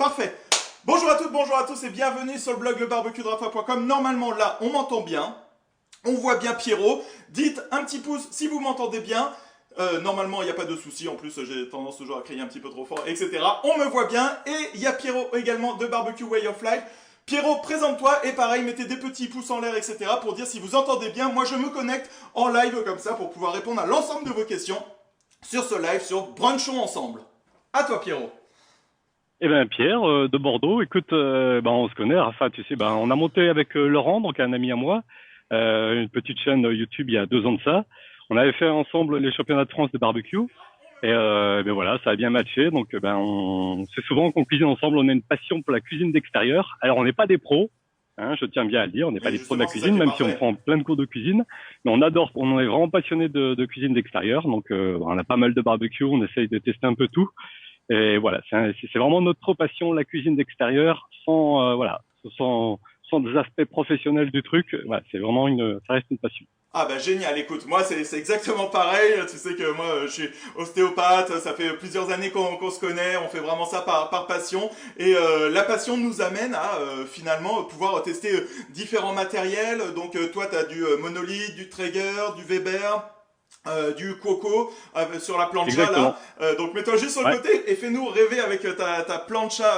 Parfait. Bonjour à toutes, bonjour à tous et bienvenue sur le blog lebarbecuedrafa.com. Normalement là, on m'entend bien. On voit bien Pierrot. Dites un petit pouce si vous m'entendez bien. Normalement, il n'y a pas de souci. En plus, j'ai tendance toujours à crier un petit peu trop fort, etc. On me voit bien. Et il y a Pierrot également de Barbecue Way of Life. Pierrot, présente-toi et pareil, mettez des petits pouces en l'air, etc. pour dire si vous entendez bien. Moi, je me connecte en live comme ça pour pouvoir répondre à l'ensemble de vos questions sur ce live sur Brunchons Ensemble. À toi, Pierrot. Eh ben Pierre de Bordeaux, écoute, on se connaît, Rafa, tu sais, on a monté avec Laurent, donc un ami à moi, une petite chaîne YouTube il y a 2 ans de ça. On avait fait ensemble les championnats de France de barbecue et voilà, ça a bien matché. Donc on c'est souvent qu'on cuisine ensemble, on a une passion pour la cuisine d'extérieur. Alors on n'est pas des pros, hein, je tiens bien à le dire, on n'est pas des pros de la cuisine, même si on prend plein de cours de cuisine, mais on adore, on est vraiment passionné de cuisine d'extérieur. Donc on a pas mal de barbecue, on essaye de tester un peu tout. Et voilà, c'est vraiment notre passion, la cuisine d'extérieur, sans des aspects professionnels du truc. Voilà, c'est vraiment ça reste une passion. Ah bah génial, écoute, moi c'est exactement pareil, tu sais que moi je suis ostéopathe, ça fait plusieurs années qu'on se connaît, on fait vraiment ça par passion et la passion nous amène à finalement pouvoir tester différents matériels, donc toi tu as du Monolith, du Traeger, du Weber, du Coco sur la plancha. Exactement. Là. Donc mets-toi juste sur le côté et fais-nous rêver avec ta plancha,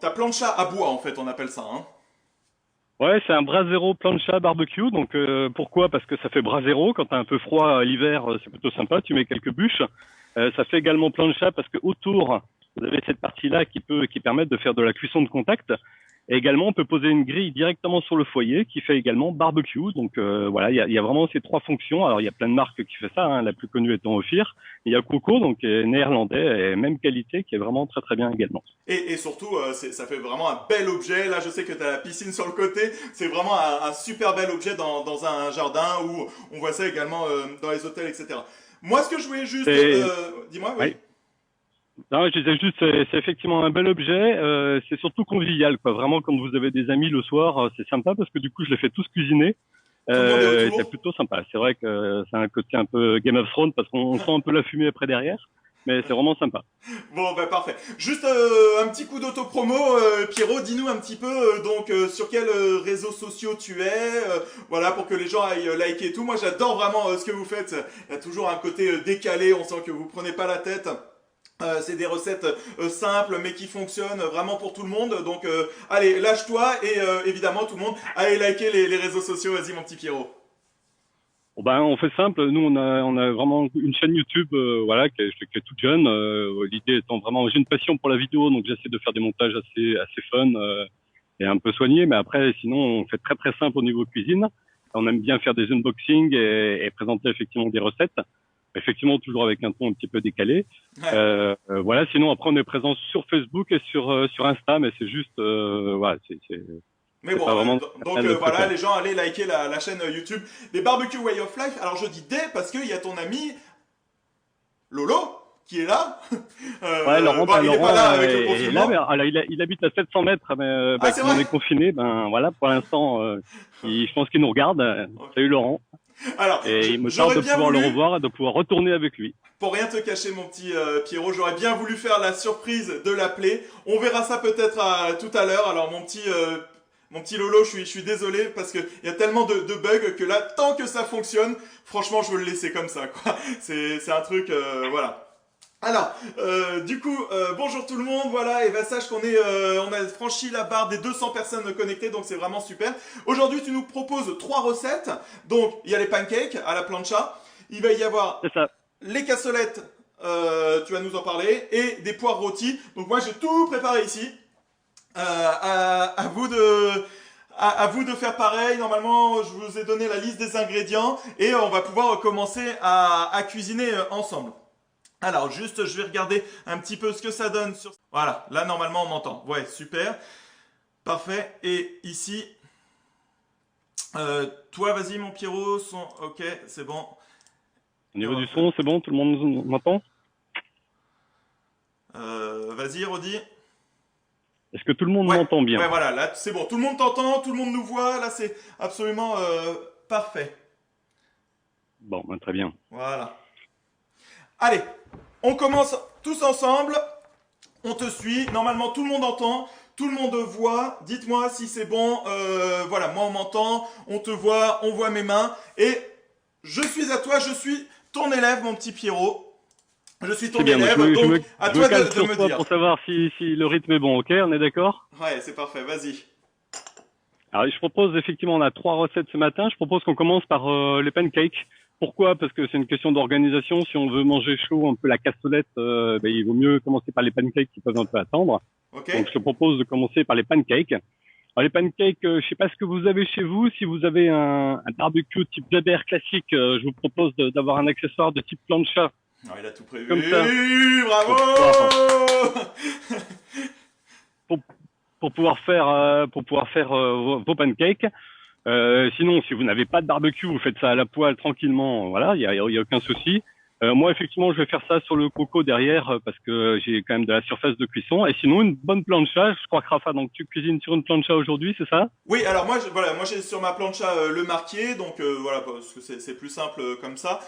ta plancha à bois en fait on appelle ça. Hein. Ouais, c'est un Brasero plancha barbecue. Donc pourquoi? Parce que ça fait Brasero. Quand t'as un peu froid l'hiver, c'est plutôt sympa. Tu mets quelques bûches. Ça fait également plancha parce que autour, vous avez cette partie-là qui permet de faire de la cuisson de contact. Et également, on peut poser une grille directement sur le foyer qui fait également barbecue. Donc voilà, il y a vraiment ces 3 fonctions. Alors il y a plein de marques qui font ça, hein, la plus connue étant Ophir. Il y a Coco, donc néerlandais, et même qualité, qui est vraiment très très bien également. Et surtout, ça fait vraiment un bel objet. Là, je sais que tu as la piscine sur le côté. C'est vraiment un super bel objet dans un jardin où on voit ça également dans les hôtels, etc. Moi, ce que je voulais juste... dis-moi, oui. Ouais. Non, je disais juste, c'est effectivement un bel objet. C'est surtout convivial, quoi. Vraiment, quand vous avez des amis le soir, c'est sympa parce que du coup, je les fais tous cuisiner. C'est plutôt sympa. C'est vrai que c'est un côté un peu Game of Thrones parce qu'on sent un peu la fumée après derrière, mais c'est vraiment sympa. Bon, bah parfait. Juste un petit coup d'autopromo, Pierrot, dis-nous un petit peu sur quels réseaux sociaux tu es, voilà, pour que les gens aillent liker et tout. Moi, j'adore vraiment ce que vous faites. Il y a toujours un côté décalé, on sent que vous prenez pas la tête. C'est des recettes simples mais qui fonctionnent vraiment pour tout le monde. Donc allez, lâche-toi et évidemment tout le monde, allez liker les réseaux sociaux. Vas-y mon petit Pierrot. Bon, on fait simple. Nous, on a vraiment une chaîne YouTube, voilà, qui est toute jeune. L'idée étant vraiment, j'ai une passion pour la vidéo, donc j'essaie de faire des montages assez fun et un peu soignés. Mais après, sinon, on fait très très simple au niveau cuisine. On aime bien faire des unboxings et présenter effectivement des recettes. Effectivement, toujours avec un ton un petit peu décalé. Ouais. Voilà. Sinon, après, on est présent sur Facebook et sur Insta, mais c'est juste, voilà, Mais bon, donc voilà, les gens, allez liker la chaîne YouTube des Barbecue Way of Life. Alors je dis des parce qu'il y a ton ami Lolo qui est là. Ouais, Laurent, il est pas là avec le confinement. Là, alors, il habite à 700 mètres, mais c'est comme on vrai. est confiné, voilà, pour l'instant, je pense qu'il nous regarde. Salut Laurent. Alors, et il me tarde de pouvoir le revoir et de pouvoir retourner avec lui. Pour rien te cacher, mon petit Pierrot, j'aurais bien voulu faire la surprise de l'appeler. On verra ça peut-être tout à l'heure. Alors, mon petit Lolo, je suis désolé parce qu'il y a tellement de bugs que là, tant que ça fonctionne, franchement, je veux le laisser comme ça, quoi. C'est un truc, voilà. Alors, du coup, bonjour tout le monde, voilà, et ben sache on a franchi la barre des 200 personnes connectées, donc c'est vraiment super. Aujourd'hui, tu nous proposes 3 recettes, donc il y a les pancakes à la plancha, il va y avoir les cassolettes, tu vas nous en parler, et des poires rôties. Donc moi, j'ai tout préparé ici. À vous de faire pareil. Normalement, je vous ai donné la liste des ingrédients et on va pouvoir commencer à cuisiner ensemble. Alors, juste, je vais regarder un petit peu ce que ça donne. Voilà, là, normalement, on m'entend. Ouais, super. Parfait. Et ici, toi, vas-y, mon Pierrot. Ok, c'est bon. Au niveau du son, c'est bon? Tout le monde m'entend? Vas-y, Rodi. Est-ce que tout le monde m'entend bien? Ouais, voilà, là, c'est bon. Tout le monde t'entend, tout le monde nous voit. Là, c'est absolument parfait. Bon, très bien. Voilà. Allez, on commence tous ensemble On te suit. Normalement, tout le monde entend. Tout le monde voit. Dites-moi si c'est bon. Voilà, moi on m'entend. On te voit. On voit mes mains. Et je suis à toi. Je suis ton élève, mon petit Pierrot. Je suis ton C'est bien, élève. Donc, à toi cale de sur me toi dire. pour savoir si le rythme est bon, ok? On est d'accord? Ouais, c'est parfait. Vas-y. Alors, je propose, effectivement, on a 3 recettes ce matin. Je propose qu'on commence par les pancakes. Pourquoi? Parce que c'est une question d'organisation. Si on veut manger chaud, un peu la cassolette, il vaut mieux commencer par les pancakes qui peuvent un peu attendre. Ok. Donc, je te propose de commencer par les pancakes. Alors, les pancakes, je sais pas ce que vous avez chez vous. Si vous avez un barbecue type Weber classique, je vous propose d'avoir un accessoire de type plancha, Ah, il a tout prévu. comme ça, Bravo. pour, pour pouvoir faire vos pancakes. Sinon, si vous n'avez pas de barbecue, vous faites ça à la poêle tranquillement. Voilà, il y a aucun souci. Moi, effectivement, je vais faire ça sur le coco derrière parce que j'ai quand même de la surface de cuisson. Et sinon, une bonne plancha. Je crois que Rafa, donc tu cuisines sur une plancha aujourd'hui, c'est ça? Oui, alors moi, voilà, moi j'ai sur ma plancha le marqué, donc voilà, parce que c'est plus simple comme ça.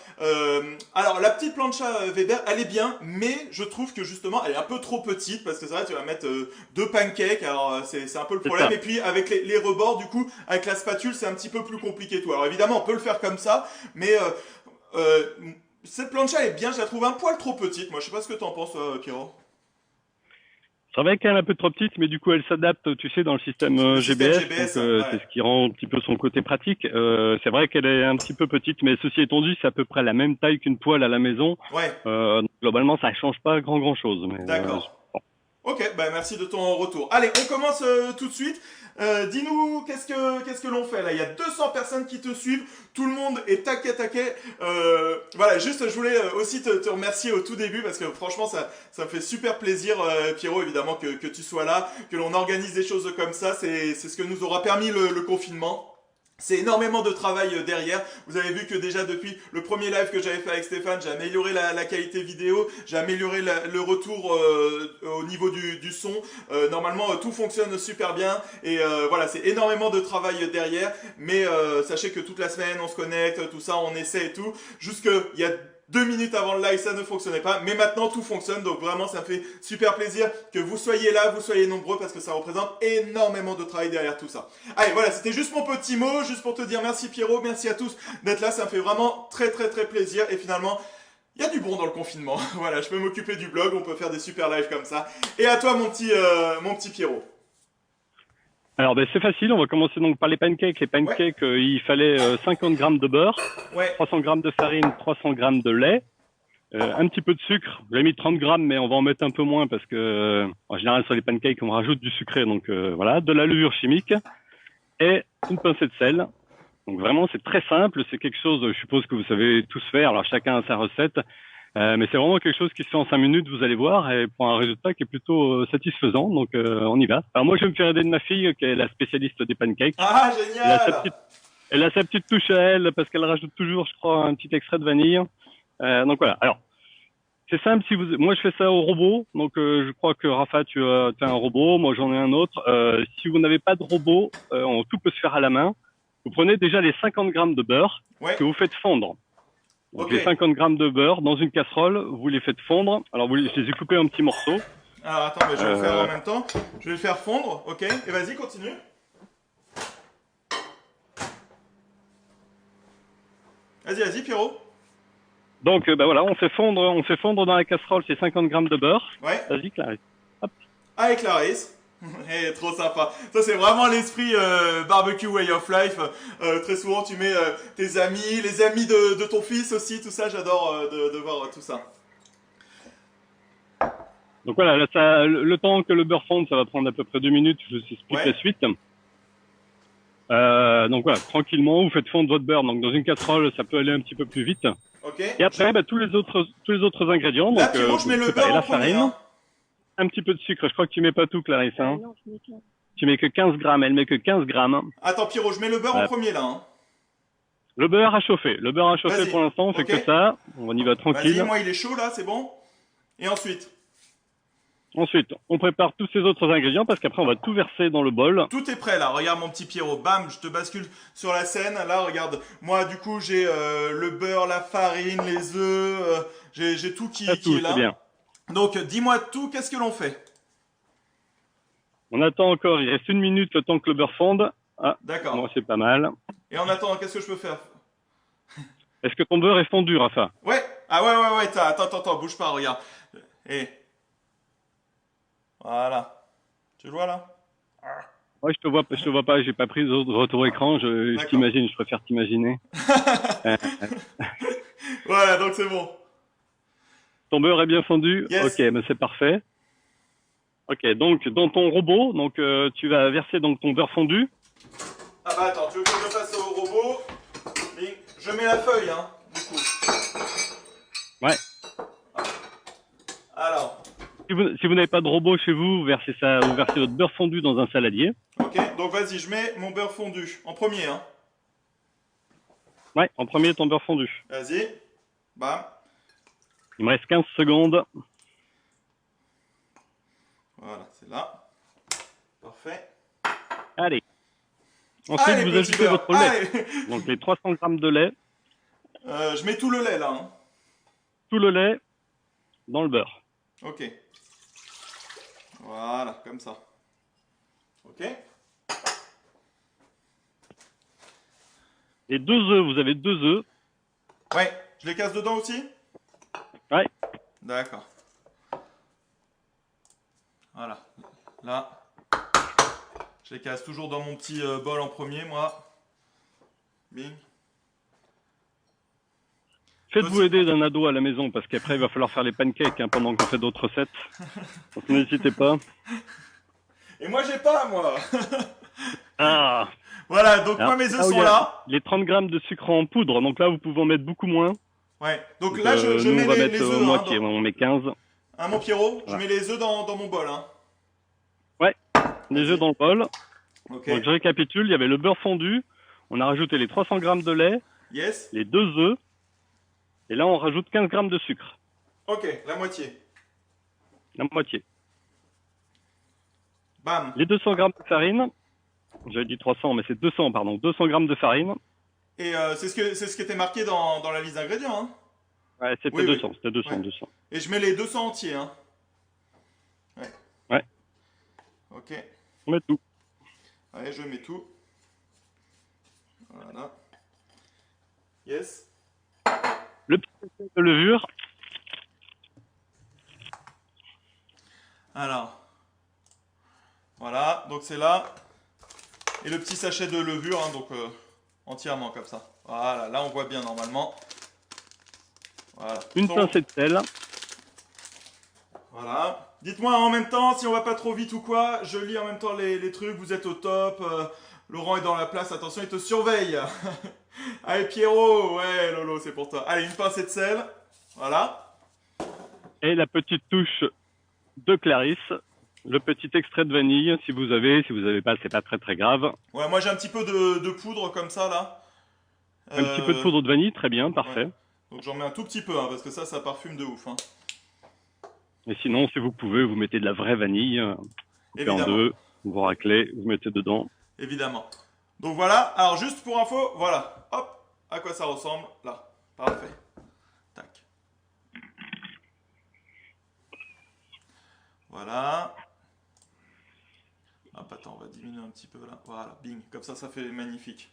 Alors la petite plancha Weber, elle est bien, mais je trouve que justement, elle est un peu trop petite, parce que c'est vrai, tu vas mettre deux pancakes, alors c'est un peu le C'est problème. ça. Et puis avec les rebords, du coup, avec la spatule, c'est un petit peu plus compliqué tout. Alors évidemment, on peut le faire comme ça, mais euh, cette plancha elle est bien, je la trouve un poil trop petite. Moi, je sais pas ce que t'en penses, Pierrot. C'est vrai qu'elle est un peu trop petite, mais du coup, elle s'adapte, tu sais, dans le système Le système GBS. GPS, Donc, ouais. c'est ce qui rend un petit peu son côté pratique. C'est vrai qu'elle est un petit peu petite, mais ceci étant dit, c'est à peu près la même taille qu'une poêle à la maison. Ouais, Donc, globalement, ça change pas grand chose. Mais d'accord. Ok, bah merci de ton retour. Allez, on commence tout de suite. Dis-nous, qu'est-ce que l'on fait là? Il y a 200 personnes qui te suivent, tout le monde est taquet. Voilà, juste je voulais aussi te remercier au tout début parce que franchement ça me fait super plaisir, Pierrot, évidemment que tu sois là, que l'on organise des choses comme ça. C'est ce que nous aura permis le confinement. C'est énormément de travail derrière. Vous avez vu que déjà depuis le premier live que j'avais fait avec Stéphane, j'ai amélioré la qualité vidéo, j'ai amélioré le retour au niveau du son. Normalement, tout fonctionne super bien et voilà, c'est énormément de travail derrière. Mais sachez que toute la semaine, on se connecte, tout ça, on essaie et tout. Jusque il y a 2 minutes avant le live, ça ne fonctionnait pas, mais maintenant tout fonctionne, donc vraiment ça me fait super plaisir que vous soyez là, vous soyez nombreux, parce que ça représente énormément de travail derrière tout ça. Allez, voilà, c'était juste mon petit mot, juste pour te dire merci Pierrot, merci à tous d'être là, ça me fait vraiment très plaisir, et finalement, il y a du bon dans le confinement. Voilà, je peux m'occuper du blog, on peut faire des super lives comme ça. Et à toi mon petit Pierrot. alors, c'est facile. On va commencer donc par les pancakes. Les Ouais, pancakes, il fallait 50 grammes de beurre, ouais, 300 grammes de farine, 300 grammes de lait, un petit peu de sucre. J'ai mis 30 grammes, mais on va en mettre un peu moins parce que, en général, sur les pancakes, on rajoute du sucré. Donc, voilà, de la levure chimique et une pincée de sel. Donc, vraiment, c'est très simple. C'est quelque chose, je suppose que vous savez tous faire. Alors, chacun a sa recette. Mais c'est vraiment quelque chose qui se fait en 5 minutes, vous allez voir, et pour un résultat qui est plutôt satisfaisant. Donc, on y va. Alors, moi, je vais me faire aider de ma fille, qui est la spécialiste des pancakes. ah Elle a sa génial. petite, elle a sa petite touche à elle, parce qu'elle rajoute toujours, je crois, un petit extrait de vanille. Donc, voilà. Alors, c'est simple. Moi, je fais ça au robot. Donc, je crois que Rafa, tu as un robot. Moi, j'en ai un autre. Si vous n'avez pas de robot, tout peut se faire à la main. Vous prenez déjà les 50 grammes de beurre Ouais, que vous faites fondre. Donc, ok. les 50 grammes de beurre dans une casserole, vous les faites fondre. Alors, je les ai coupés en petits morceaux. Alors attends, mais je vais le faire en Euh, même temps. Je vais le faire fondre, ok. Et vas-y, continue. Vas-y, Pierrot. donc, voilà, on fait fondre dans la casserole ces 50 grammes de beurre. Ouais. Vas-y, Clarisse. Hop. Avec Clarisse. Eh, trop sympa. Ça, c'est vraiment l'esprit barbecue way of life. Très souvent, tu mets tes amis, les amis de ton fils aussi, tout ça. J'adore de voir tout ça. Donc voilà, là, le temps que le beurre fonde, ça va prendre à peu près 2 minutes. Je vous explique Ouais. la suite. Donc voilà, tranquillement, vous faites fondre votre beurre. Donc dans une casserole, ça peut aller un petit peu plus vite. Ok. Et après, tous les autres ingrédients. Là, Donc, Pierrot, je vous mets le préparez beurre en la premier. farine, Hein. un petit peu de sucre. Je crois que tu mets pas tout, Clarisse. Hein. Non, je mets 15. Tu mets que 15 grammes. Elle met que 15 grammes. Attends, Pierrot, je mets le beurre en Voilà. premier là. Hein. Le beurre à chauffer. Le beurre à chauffer Vas-y. pour l'instant, on fait Ok. que ça. On y va Vas-y, tranquille. moi, il est chaud là, c'est bon. Et ensuite, Ensuite, on prépare tous ces autres ingrédients parce qu'après, on va tout verser dans le bol. tout est prêt là. Regarde mon petit Pierrot. Bam, je te bascule sur la scène. Là, regarde. Moi, du coup, j'ai le beurre, la farine, les œufs. J'ai tout qui Tout, est là. c'est bien. Donc, dis-moi tout. Qu'est-ce que l'on fait? On attend encore, il reste 1 minute le temps que le beurre fonde. Ah, D'accord. moi c'est pas mal. Et en attendant, qu'est-ce que je peux faire? Est-ce que ton beurre est fondu, Rafa? Ouais. Ah ouais, attends, bouge pas, regarde. Et voilà. Tu le vois là? Ouais, je te vois pas, j'ai pas pris de retour écran, je D'accord. t'imagine, je préfère t'imaginer. Euh, Voilà, donc c'est bon. ton beurre est bien fondu? Yes. Ok, mais c'est parfait. Ok, donc dans ton robot, donc tu vas verser donc ton beurre fondu. Ah bah attends, tu veux que je passe au robot? Je mets la feuille, hein, du coup. Ouais. Alors, Si vous n'avez pas de robot chez vous, vous versez votre beurre fondu dans un saladier. ok, donc vas-y, je mets mon beurre fondu en premier, hein. Ouais, en premier ton beurre fondu. Vas-y, bam. Il me reste 15 secondes. Voilà, c'est là. Parfait. Allez. Ensuite, Allez, vous petit ajoutez beurre, votre lait. allez. Donc les 300 grammes de lait, Je mets tout le lait là, hein. tout le lait dans le beurre. Ok. Voilà, comme ça. Ok. Et 2 œufs, vous avez 2 œufs. Ouais, je les casse dedans aussi? Ouais. D'accord. Voilà. Là. Je les casse toujours dans mon petit bol en premier, moi. Bing. Faites-vous aider d'un ado à la maison parce qu'après il va falloir faire les pancakes hein, pendant qu'on fait d'autres recettes. Donc n'hésitez pas. Et moi, j'ai pas, moi. Ah. Voilà, donc Alors, moi, mes œufs là où il sont y a là. les 30 grammes de sucre en poudre, donc là vous pouvez en mettre beaucoup moins. Ouais, donc Donc, là, je nous mets on va les mettre œufs. moitié, Hein, on met 15. hein, mon Pierrot, je Voilà. mets les œufs dans mon bol. Hein. Ouais, les œufs dans le bol. Ok. Donc je récapitule, il y avait le beurre fondu, on a rajouté les 300 grammes de lait, Yes. les 2 œufs, et là on rajoute 15 grammes de sucre, Ok, la moitié. la moitié. Bam. Les 200 grammes de farine, j'avais dit 300 mais c'est 200 pardon, 200 grammes de farine. Et c'est ce qui était marqué dans la liste d'ingrédients. Hein. Ouais, c'était Oui, 200, oui. c'était 200, Ouais. 200. Et je mets les 200 entiers. Hein. Ouais. Ouais. Ok. On met tout. Allez, je mets tout. Voilà. Yes. Le petit peu de levure, Alors. Voilà, donc c'est là. Et le petit sachet de levure, hein, donc entièrement comme ça. Voilà, là on voit bien normalement. Voilà. une Donc, pincée de sel. voilà. Dites-moi en même temps si on va pas trop vite ou quoi. Je lis en même temps les trucs. Vous êtes au top. Laurent est dans la place. Attention, il te surveille. Allez, Pierrot. Ouais, Lolo, c'est pour toi. Allez, une pincée de sel. Voilà. Et la petite touche de Clarisse, le petit extrait de vanille, si vous avez pas, c'est pas très très grave. Ouais, moi j'ai un petit peu de poudre comme ça là. Un petit peu de poudre de vanille, très bien, parfait. Ouais. Donc j'en mets un tout petit peu, hein, parce que ça parfume de ouf. Hein. Et sinon, si vous pouvez, vous mettez de la vraie vanille, coupée en Évidemment. deux, vous raclez, vous mettez dedans. Évidemment. Donc voilà, alors juste pour info, voilà, hop, à quoi ça ressemble, là. Parfait. Tac. Voilà. Hop, attends, on va diminuer un petit peu là. Voilà, bing, comme ça fait magnifique.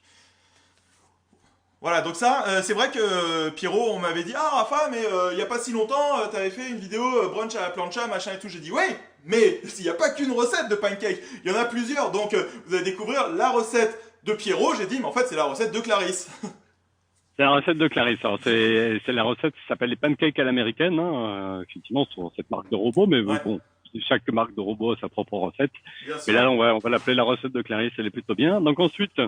Voilà, donc ça, c'est vrai que Pierrot, on m'avait dit, ah Rafa, mais il n'y a pas si longtemps, t'avais fait une vidéo brunch à la plancha, machin et tout. J'ai dit, ouais, mais il n'y a pas qu'une recette de pancake, il y en a plusieurs. Donc vous allez découvrir la recette de Pierrot. J'ai dit, mais en fait, c'est la recette de Clarisse. C'est la recette de Clarisse. Alors, c'est la recette qui s'appelle les pancakes à l'américaine, hein, effectivement, sur cette marque de robot, mais Ouais. bon, chaque marque de robot a sa propre recette. Bien Mais sûr. là, on va l'appeler la recette de Clarisse, elle est plutôt bien. Donc ensuite,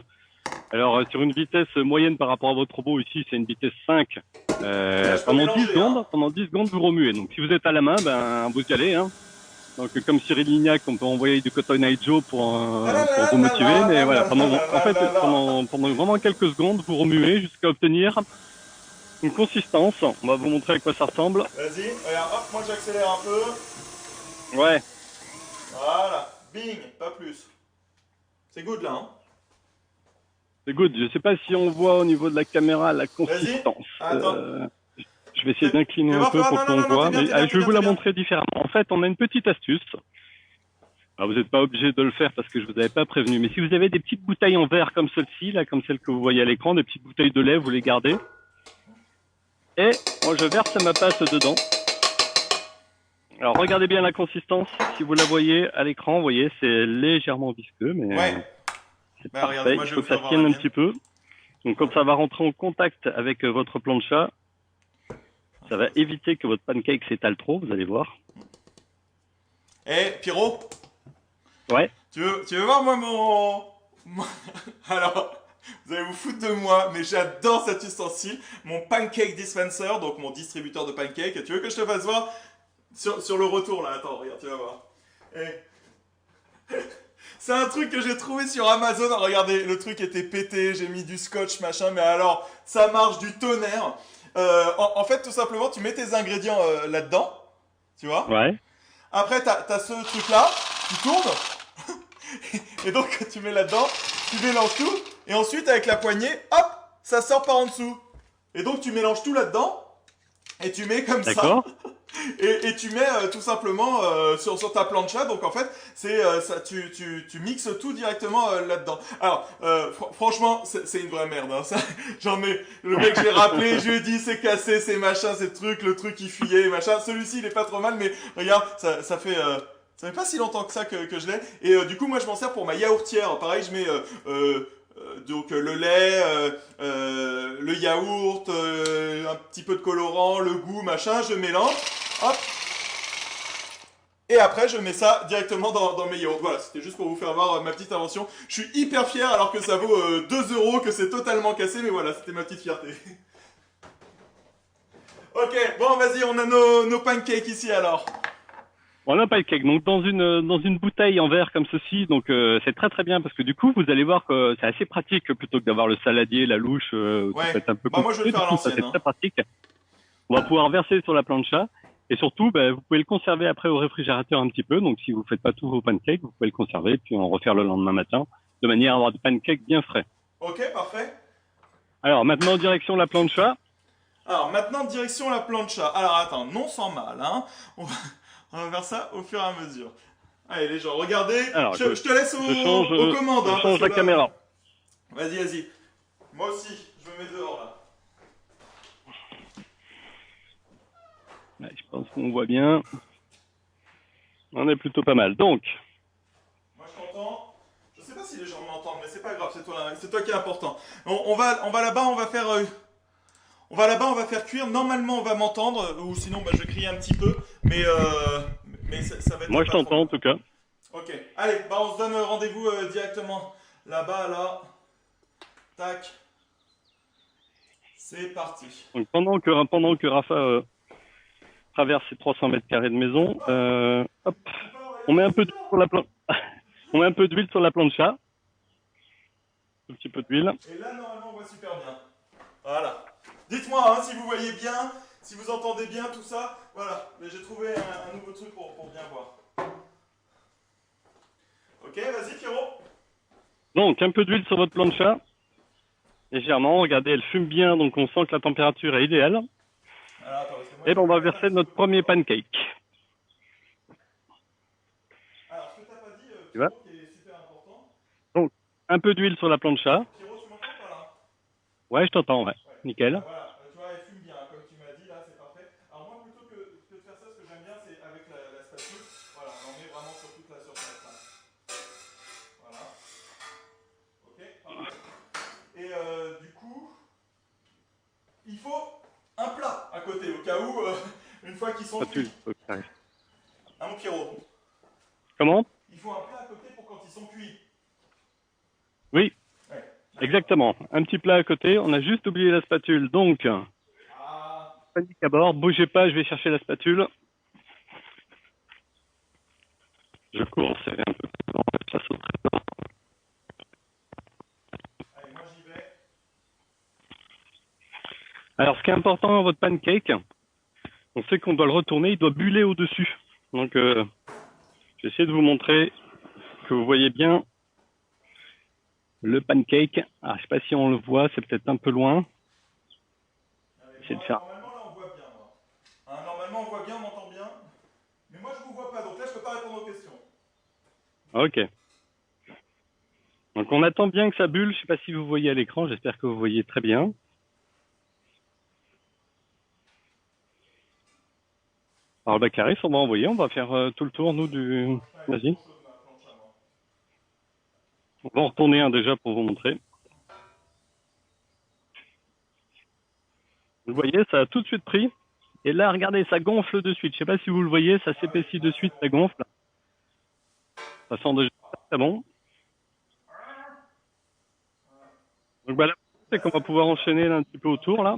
alors sur une vitesse moyenne par rapport à votre robot ici, c'est une vitesse 5. Là, je peux Pendant mélanger, 10 secondes, hein. pendant 10 secondes, vous remuez. Donc si vous êtes à la main, ben vous y allez. Hein. Donc comme Cyril Lignac, on peut envoyer du Cotton Eye Joe pour vous motiver. Mais voilà, pendant vraiment quelques secondes, vous remuez jusqu'à obtenir une consistance. On va vous montrer à quoi ça ressemble. Vas-y, regarde, hop, moi j'accélère un peu. Ouais. Voilà, bing, pas plus. C'est good là, hein. C'est good. Je sais pas si on voit au niveau de la caméra la consistance. Attends. Je vais essayer d'incliner Fais un voir, peu fais pour voir, qu'on non, voit. t'es bien, Mais t'es bien, je vais vous la t'es bien. montrer différemment. En fait, on a une petite astuce. Alors, vous n'êtes pas obligé de le faire parce que je vous avais pas prévenu. Mais si vous avez des petites bouteilles en verre comme celle-ci, là, comme celle que vous voyez à l'écran, des petites bouteilles de lait, vous les gardez. Et moi, je verse ma pâte dedans. Alors, regardez bien la consistance. Si vous la voyez à l'écran, vous voyez, c'est légèrement visqueux, mais Ouais. c'est Bah, regardez, parfait. moi Il je vais faut vous que ça faire voir la tienne un mienne. petit peu. Donc, quand ça va rentrer en contact avec votre plancha, ça va éviter que votre pancake s'étale trop, vous allez voir. Eh, Pierrot, Ouais, tu veux voir moi Alors, vous allez vous foutre de moi, mais j'adore cet ustensile. Mon pancake dispenser, donc mon distributeur de pancakes. Tu veux que je te fasse voir sur le retour là? Attends, regarde, tu vas voir. Eh, c'est un truc que j'ai trouvé sur Amazon. Regardez, le truc était pété, j'ai mis du scotch, machin, mais alors, ça marche du tonnerre. En fait, tout simplement, tu mets tes ingrédients là-dedans, tu vois. ouais. Après, t'as ce truc-là, tu tournes, et donc tu mets là-dedans, tu mélanges tout, et ensuite, avec la poignée, hop, ça sort par en dessous. Et donc, tu mélanges tout là-dedans, et tu mets comme ça. D'accord. Et tu mets tout simplement sur ta plancha. Donc en fait, ça, tu mixes tout directement là-dedans. Alors franchement, c'est une vraie merde. Hein. Ça, j'en ai le mec, j'ai rappelé, je lui ai dit c'est cassé, c'est machin, c'est le truc il fuyait, machin. Celui-ci il est pas trop mal, mais regarde, ça fait pas si longtemps que ça que je l'ai. Et du coup, moi je m'en sers pour ma yaourtière. Pareil, je mets donc le lait, le yaourt, un petit peu de colorant, le goût, machin, je mélange. Hop. Et après, je mets ça directement dans mes yaourts. Voilà, c'était juste pour vous faire voir ma petite invention. Je suis hyper fier alors que ça vaut 2 euros, que c'est totalement cassé, mais voilà, c'était ma petite fierté. Ok, bon, vas-y, on a nos pancakes ici alors. On a pas le cake. Donc dans une bouteille en verre comme ceci, donc c'est très très bien parce que du coup vous allez voir que c'est assez pratique plutôt que d'avoir le saladier, la louche, ça peut Ouais, être un peu bah moi je vais le compliqué. Du faire à coup ça l'ancienne. c'est Hein. très pratique. On va pouvoir verser sur la plancha et surtout vous pouvez le conserver après au réfrigérateur un petit peu. Donc si vous faites pas tous vos pancakes, vous pouvez le conserver puis en refaire le lendemain matin de manière à avoir des pancakes bien frais. Ok, parfait. Alors maintenant direction la plancha. Alors maintenant, direction la plancha. Alors attends, non sans mal, hein. On va, on va faire ça au fur et à mesure. Allez les gens, regardez, Alors je te laisse je change aux commandes, je hein, parce change que la là... caméra. Vas-y, vas-y. Moi aussi, je me mets dehors là. Ouais, je pense qu'on voit bien. On est plutôt pas mal. Donc Moi je t'entends. Je sais pas si les gens m'entendent, mais c'est pas grave, c'est toi qui est important. On va là-bas, on va faire... on va là-bas, on va faire cuire. Normalement, on va m'entendre, ou sinon, bah, je vais crier un petit peu, mais ça va être moi je pas trop t'entends en grave. tout cas. Ok, allez, bah on se donne rendez-vous directement là-bas, là. Tac, c'est parti. Donc pendant que Rafa traverse ces 300 mètres carrés de maison, hop, on met un peu d'huile sur la plan- on met un peu d'huile sur la plancha, un petit peu d'huile. Et là, normalement, on voit super bien. Voilà. Dites-moi hein, si vous voyez bien, si vous entendez bien tout ça. Voilà, mais j'ai trouvé un nouveau truc pour bien voir. Ok, vas-y, Pierrot. Donc un peu d'huile sur votre plancha, légèrement. Regardez, elle fume bien, donc on sent que la température est idéale. Alors, attends, parce que moi, Et je ben vais on me va mettre un verser petit peu notre plus premier fort. pancake. Alors, ce que t'as pas dit, Tu vois? Pierrot, qui est super important. Donc un peu d'huile sur la plancha. Pierrot, tu m'entends pas là? Ouais, je t'entends, ouais. Ouais. Bah, Nickel. voilà, tu vois, elle fume bien, hein, comme tu m'as dit, là, c'est parfait. Alors moi, plutôt que de faire ça, ce que j'aime bien, c'est avec la spatule. Voilà, on en met vraiment sur toute la surface. Là. Voilà. Ok, parfait. Et du coup, il faut un plat à côté, au cas où, une fois qu'ils sont Spatule. cuits. Ok, arrive. Hein, mon Pierrot? Comment? Il faut un plat à côté pour quand ils sont cuits. Oui, Ouais, d'accord. exactement. Un petit plat à côté. On a juste oublié la spatule. Donc, Ah, panique à bord. Bougez pas, je vais chercher la spatule. Je cours, c'est un peu plus long, ça saute très fort. allez, moi j'y vais. Alors, ce qui est important dans votre pancake, on sait qu'on doit le retourner, il doit buller au-dessus. Donc, je vais essayer de vous montrer que vous voyez bien le pancake. Ah, je sais pas si on le voit, c'est peut-être un peu loin. Allez, Essayez de moi, faire. normalement, là, on voit bien. Moi. Hein, normalement, on voit bien, on entend bien. Mais moi, je vous vois pas, donc là, je peux pas répondre aux questions. Ok. Donc on attend bien que ça bulle. Je sais pas si vous voyez à l'écran. J'espère que vous voyez très bien. Alors bah Clarisse, on va envoyer. On va faire tout le tour nous du. Vas-y. On va en retourner un déjà pour vous montrer. Vous voyez, ça a tout de suite pris. Et là, regardez, ça gonfle de suite. Je sais pas si vous le voyez, ça s'épaissit de suite, ça gonfle. Ça sent déjà très bon. Donc bah là, c'est qu'on va pouvoir enchaîner là, un petit peu autour là.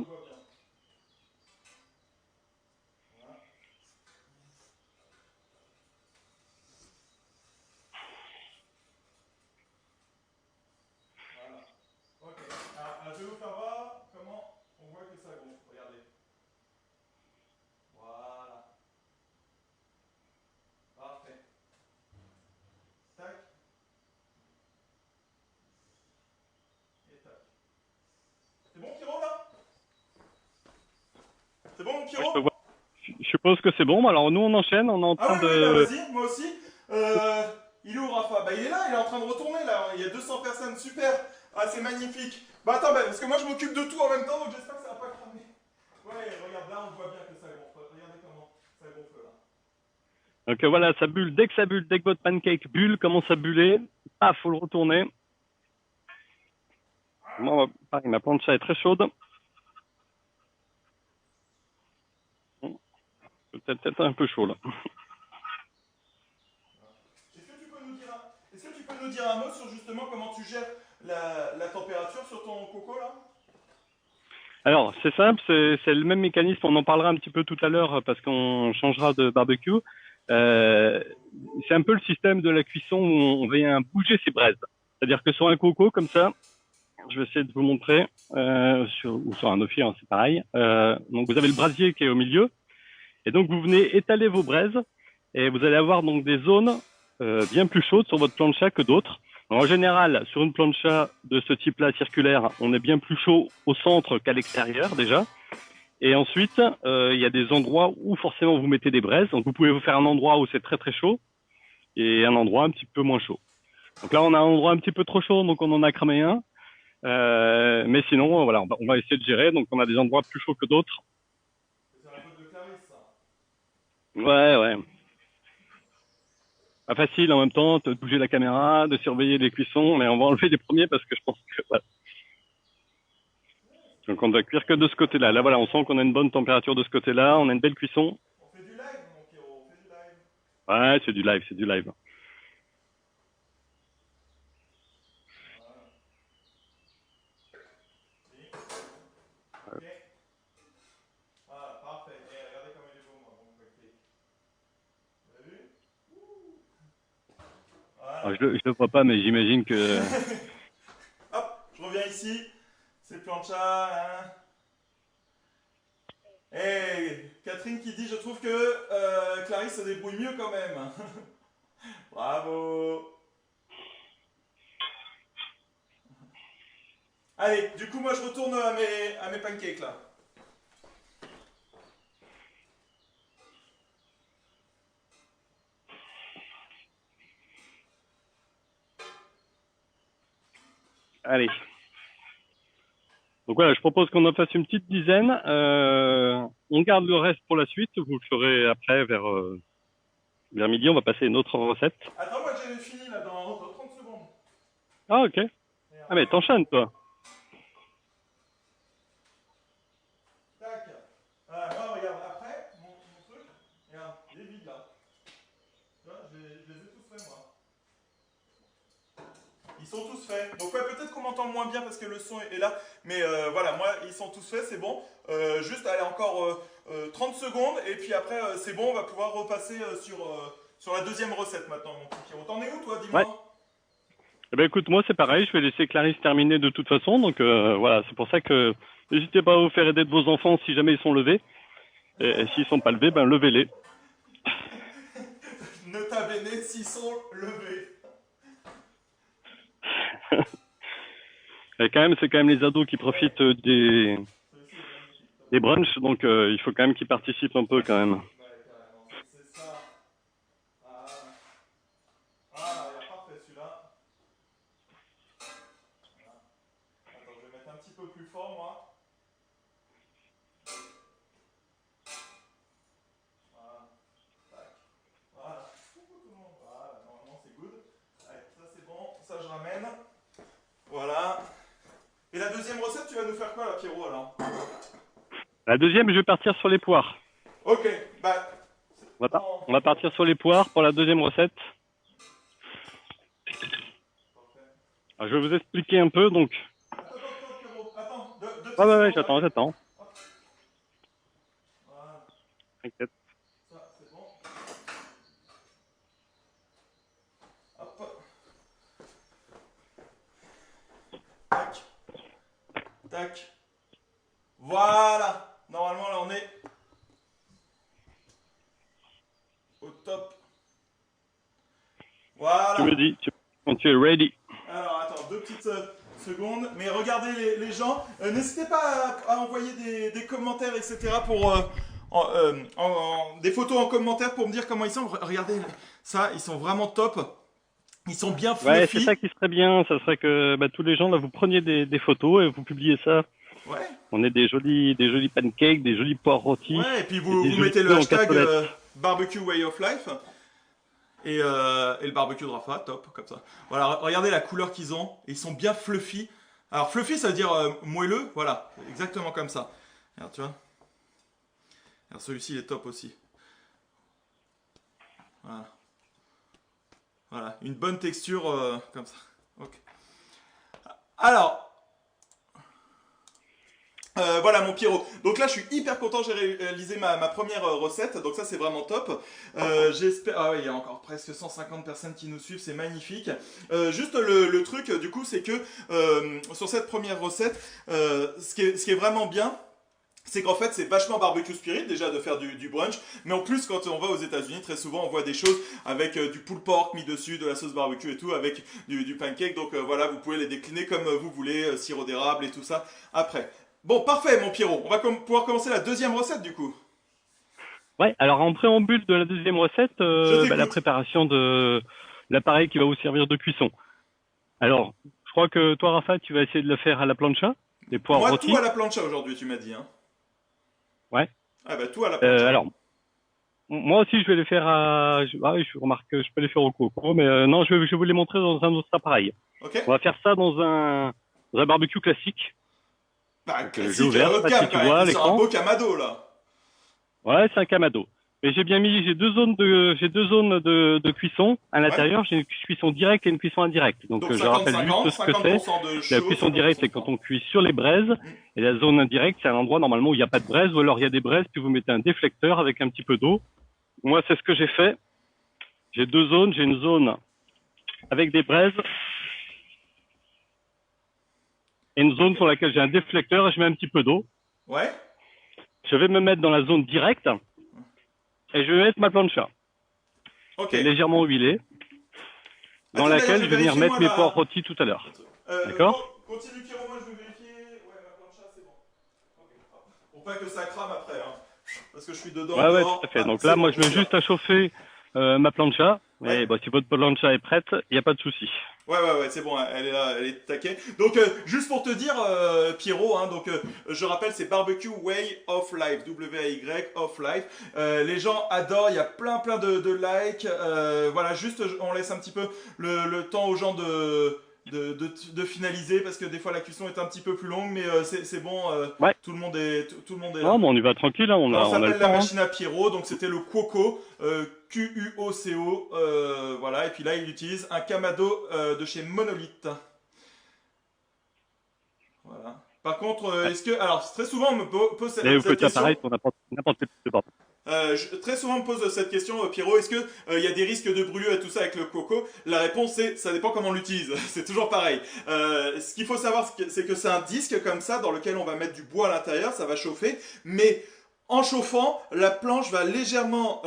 Ok. Alors, je vais vous faire voir comment on voit que ça gonfle. Regardez. Voilà. Parfait. Tac. Et tac. C'est bon, Pierrot, là? C'est bon, mon Ouais, je peux Pierrot? voir. Je suppose que c'est bon. Alors nous, on enchaîne. On est en Ah train oui, oui, bah de. vas-y, moi aussi. Euh, il est où, Rafa? Bah, il est là, il est en train de retourner, là. Il y a 200 personnes, super. Ah, c'est magnifique. Bah, attends, bah, parce que moi, je m'occupe de tout en même temps, donc j'espère que ça va pas cramer. Ouais, regarde, là, on voit bien que ça gonfle. Regardez comment ça gonfle, là. Donc voilà, ça bulle. Dès que ça bulle, dès que votre pancake bulle, commence à buller, paf, faut le retourner. Moi, pareil, ma plancha est très chaude. Peut-être un peu chaud là. Est-ce que tu peux nous dire un mot sur justement comment tu gères la température sur ton coco, là? Alors, c'est simple, c'est le même mécanisme. On en parlera un petit peu tout à l'heure parce qu'on changera de barbecue. Euh, c'est un peu le système de la cuisson où on vient bouger ses braises. C'est-à-dire que sur un coco comme ça, je vais essayer de vous montrer, ou sur un ophir, hein, c'est pareil. Donc vous avez le brasier qui est au milieu, et donc vous venez étaler vos braises, et vous allez avoir donc des zones bien plus chaudes sur votre plancha que d'autres. En général, sur une plancha de ce type-là circulaire, on est bien plus chaud au centre qu'à l'extérieur déjà. Et ensuite, il y a des endroits où forcément vous mettez des braises. Donc vous pouvez vous faire un endroit où c'est très très chaud et un endroit un petit peu moins chaud. Donc là, on a un endroit un petit peu trop chaud, donc on en a cramé un. Mais sinon, voilà, on va essayer de gérer. Donc on a des endroits plus chauds que d'autres. C'est un peu de Clarisse, ça. Ouais, ouais. Pas facile en même temps de bouger la caméra, de surveiller les cuissons, mais on va enlever les premiers parce que je pense que voilà. Donc on ne va cuire que de ce côté-là. Là voilà, on sent qu'on a une bonne température de ce côté-là, on a une belle cuisson. On fait du live, mon Pierrot, on fait du live. Ouais, c'est du live, c'est du live. Voilà. Ok. Voilà, parfait. Et regardez comme il est beau, moi, mon pancake. Vous avez vu? Alors, Voilà. je le vois pas, mais j'imagine que. Hop, je reviens ici. C'est plancha, hein. Et Catherine qui dit, je trouve que Clarisse se débrouille mieux quand même. Bravo. Allez, du coup, moi, je retourne à mes pancakes, là. Allez. Donc voilà, je propose qu'on en fasse une petite dizaine. On garde le reste pour la suite. Vous le ferez après vers midi. On va passer à une autre recette. Attends, moi, j'ai fini, là, dans 30 secondes. Ah ok. Merde. Ah mais t'enchaînes toi. Tac. Moi, regarde, après, mon truc, regarde, il est vide, là. Tu vois, je les ai tous faits, moi. Ils sont tous faits. Donc ouais, peut-être qu'on m'entend moins bien parce que le son est là. Mais voilà, moi, ils sont tous faits, c'est bon. Juste, allez, encore 30 secondes. Et puis après, c'est bon, on va pouvoir repasser sur la deuxième recette maintenant, mon petit Pierrot. T'en es où, toi, Ouais. dis-moi? Eh ben écoute, moi c'est pareil. Je vais laisser Clarisse terminer de toute façon. Donc voilà, c'est pour ça que n'hésitez pas à vous faire aider de vos enfants si jamais ils sont levés. Et s'ils sont pas levés, ben levez-les. Nota bene, s'ils sont levés. Et quand même, c'est quand même les ados qui profitent Celui-ci est magnifique. des brunchs. Donc il faut quand même qu'ils participent un peu quand même. Ouais, carrément. C'est ça. Ah, ah, regarde, La deuxième, je vais partir sur les poires. Ok, bah... On va partir sur les poires pour la deuxième recette. Alors, je vais vous expliquer un peu, donc... Attends, Pierrot, attends, deux petites Ouais, secondes. j'attends. Voilà, T'inquiète. ça, c'est bon. Hop. Tac. Tac. Voilà. Normalement, là, on est au top. Tu me Voilà. dis, quand tu es ready. Alors, attends, deux petites secondes. Mais regardez les gens. N'hésitez pas à envoyer des commentaires, etc. pour... des photos en commentaire pour me dire comment ils sont. Regardez ça, ils sont vraiment top. Ils sont bien Ouais, c'est fluffy. ça qui serait bien. Ça serait que tous les gens, là, vous preniez des photos et vous publiez ça. Ouais. On est des jolis pancakes, des jolis poires rôtis. Ouais, et puis Et vous des jolis mettez le œufs en hashtag cassolette. barbecue way of life et le barbecue de Rafa, top, comme ça. Voilà, regardez la couleur qu'ils ont. Ils sont bien fluffy. Alors fluffy, ça veut dire moelleux, voilà, exactement comme ça. Regarde, tu vois. Alors celui-ci, il est top aussi. Voilà. Voilà, une bonne texture comme ça. Ok. Alors, voilà mon Pierrot. Donc là, je suis hyper content. J'ai réalisé ma première recette. Donc ça, c'est vraiment top. J'espère. Ah ouais, il y a encore presque 150 personnes qui nous suivent. C'est magnifique. Juste le truc, du coup, c'est que sur cette première recette, ce qui est vraiment bien. C'est qu'en fait, c'est vachement barbecue spirit déjà de faire du brunch. Mais en plus, quand on va aux États-Unis, très souvent, on voit des choses avec du pulled pork mis dessus, de la sauce barbecue et tout, avec du pancake. Donc voilà, vous pouvez les décliner comme vous voulez, sirop d'érable et tout ça après. Bon, parfait, mon Pierrot. On va pouvoir commencer la deuxième recette du coup. Ouais, alors en préambule de la deuxième recette, Je la t'écoute. préparation de l'appareil qui va vous servir de cuisson. Alors, je crois que toi, Rafa, tu vas essayer de le faire à la plancha, les poires Moi, tout à rôties. la plancha aujourd'hui, tu m'as dit. Hein. Ouais. Ah bah, tout à la plancha. Alors, moi aussi, je vais les faire je remarque que je peux les faire au coco, mais non, je vais vous les montrer dans un autre appareil. Ok. On va faire ça dans un barbecue classique. Bah, Donc, j'ai classique, ouvert, je haut sais de pas si gamme tu quand même. vois à T'es sur un l'écran. beau Kamado là. Ouais, c'est un Kamado. Mais j'ai j'ai deux zones de cuisson à Ouais. l'intérieur. J'ai une cuisson directe et une cuisson indirecte. Donc, Donc je rappelle juste 50-50, ce que c'est. 50% de La chaud, cuisson directe, 50% c'est de quand froid. on cuit sur les braises. Mm. Et la zone indirecte, c'est un endroit normalement où il n'y a pas de braise, ou alors il y a des braises, puis vous mettez un déflecteur avec un petit peu d'eau. Moi, c'est ce que j'ai fait. J'ai deux zones. J'ai une zone avec des braises et une zone Ok. sur laquelle j'ai un déflecteur et je mets un petit peu d'eau. Ouais. Je vais me mettre dans la zone directe et je vais mettre ma plancha, Ok. qui est légèrement huilée, dans Attends, d'ailleurs, laquelle je je vais vais venir vérifier moi mettre mes poires la. rôties tout à l'heure. D'accord? Continue Pierrot, moi je vais vérifier. Ouais, ma plancha c'est bon. Ok. Hop. Pour pas que ça crame après, hein. Parce que je suis dedans Ouais, tout à encore. fait. Ah, Donc là, c'est bon, moi, je mets j'espère. juste à chauffer ma plancha. Et Ouais. si votre plancha est prête, il n'y a pas de souci. Ouais, c'est bon, elle est là, elle est taquée. Donc, juste pour te dire, Pierrot, hein, donc, je rappelle, c'est Barbecue Way of Life, W-A-Y, of Life. Les gens adorent, il y a plein de likes. Voilà, juste, on laisse un petit peu le temps aux gens de finaliser, parce que des fois, la cuisson est un petit peu plus longue, mais c'est bon, Ouais. tout le monde est Non, là. mais on y va tranquille, hein, Alors, ça on a le s'appelle la temps. Hein. machine à Pierrot, donc c'était le Quoco, Q-U-O-C-O, voilà, et puis là il utilise un Kamado de chez Monolith. Voilà. Par contre, Ouais. est-ce que. Alors, très souvent on me pose Et vous cette faites ça pareil question. pour n'importe quel type de barbecue. Très souvent on me pose cette question, Pierrot, est-ce que il y a des risques de brûlure et tout ça avec le coco? La réponse c'est ça dépend comment on l'utilise. C'est toujours pareil. Ce qu'il faut savoir, c'est que c'est un disque comme ça dans lequel on va mettre du bois à l'intérieur, ça va chauffer, mais en chauffant, la planche va légèrement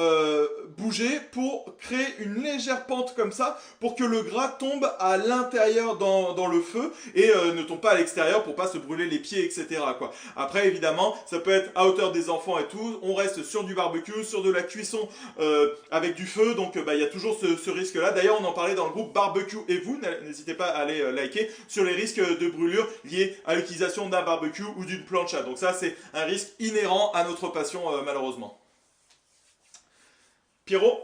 bouger pour créer une légère pente comme ça, pour que le gras tombe à l'intérieur dans le feu et ne tombe pas à l'extérieur pour pas se brûler les pieds, etc. Quoi. Après, évidemment, ça peut être à hauteur des enfants et tout. On reste sur du barbecue, sur de la cuisson avec du feu, donc il y a toujours ce risque-là. D'ailleurs, on en parlait dans le groupe Barbecue et vous, n'hésitez pas à aller liker sur les risques de brûlure liés à l'utilisation d'un barbecue ou d'une plancha. Donc ça, c'est un risque inhérent à notre passion, malheureusement. Pierrot?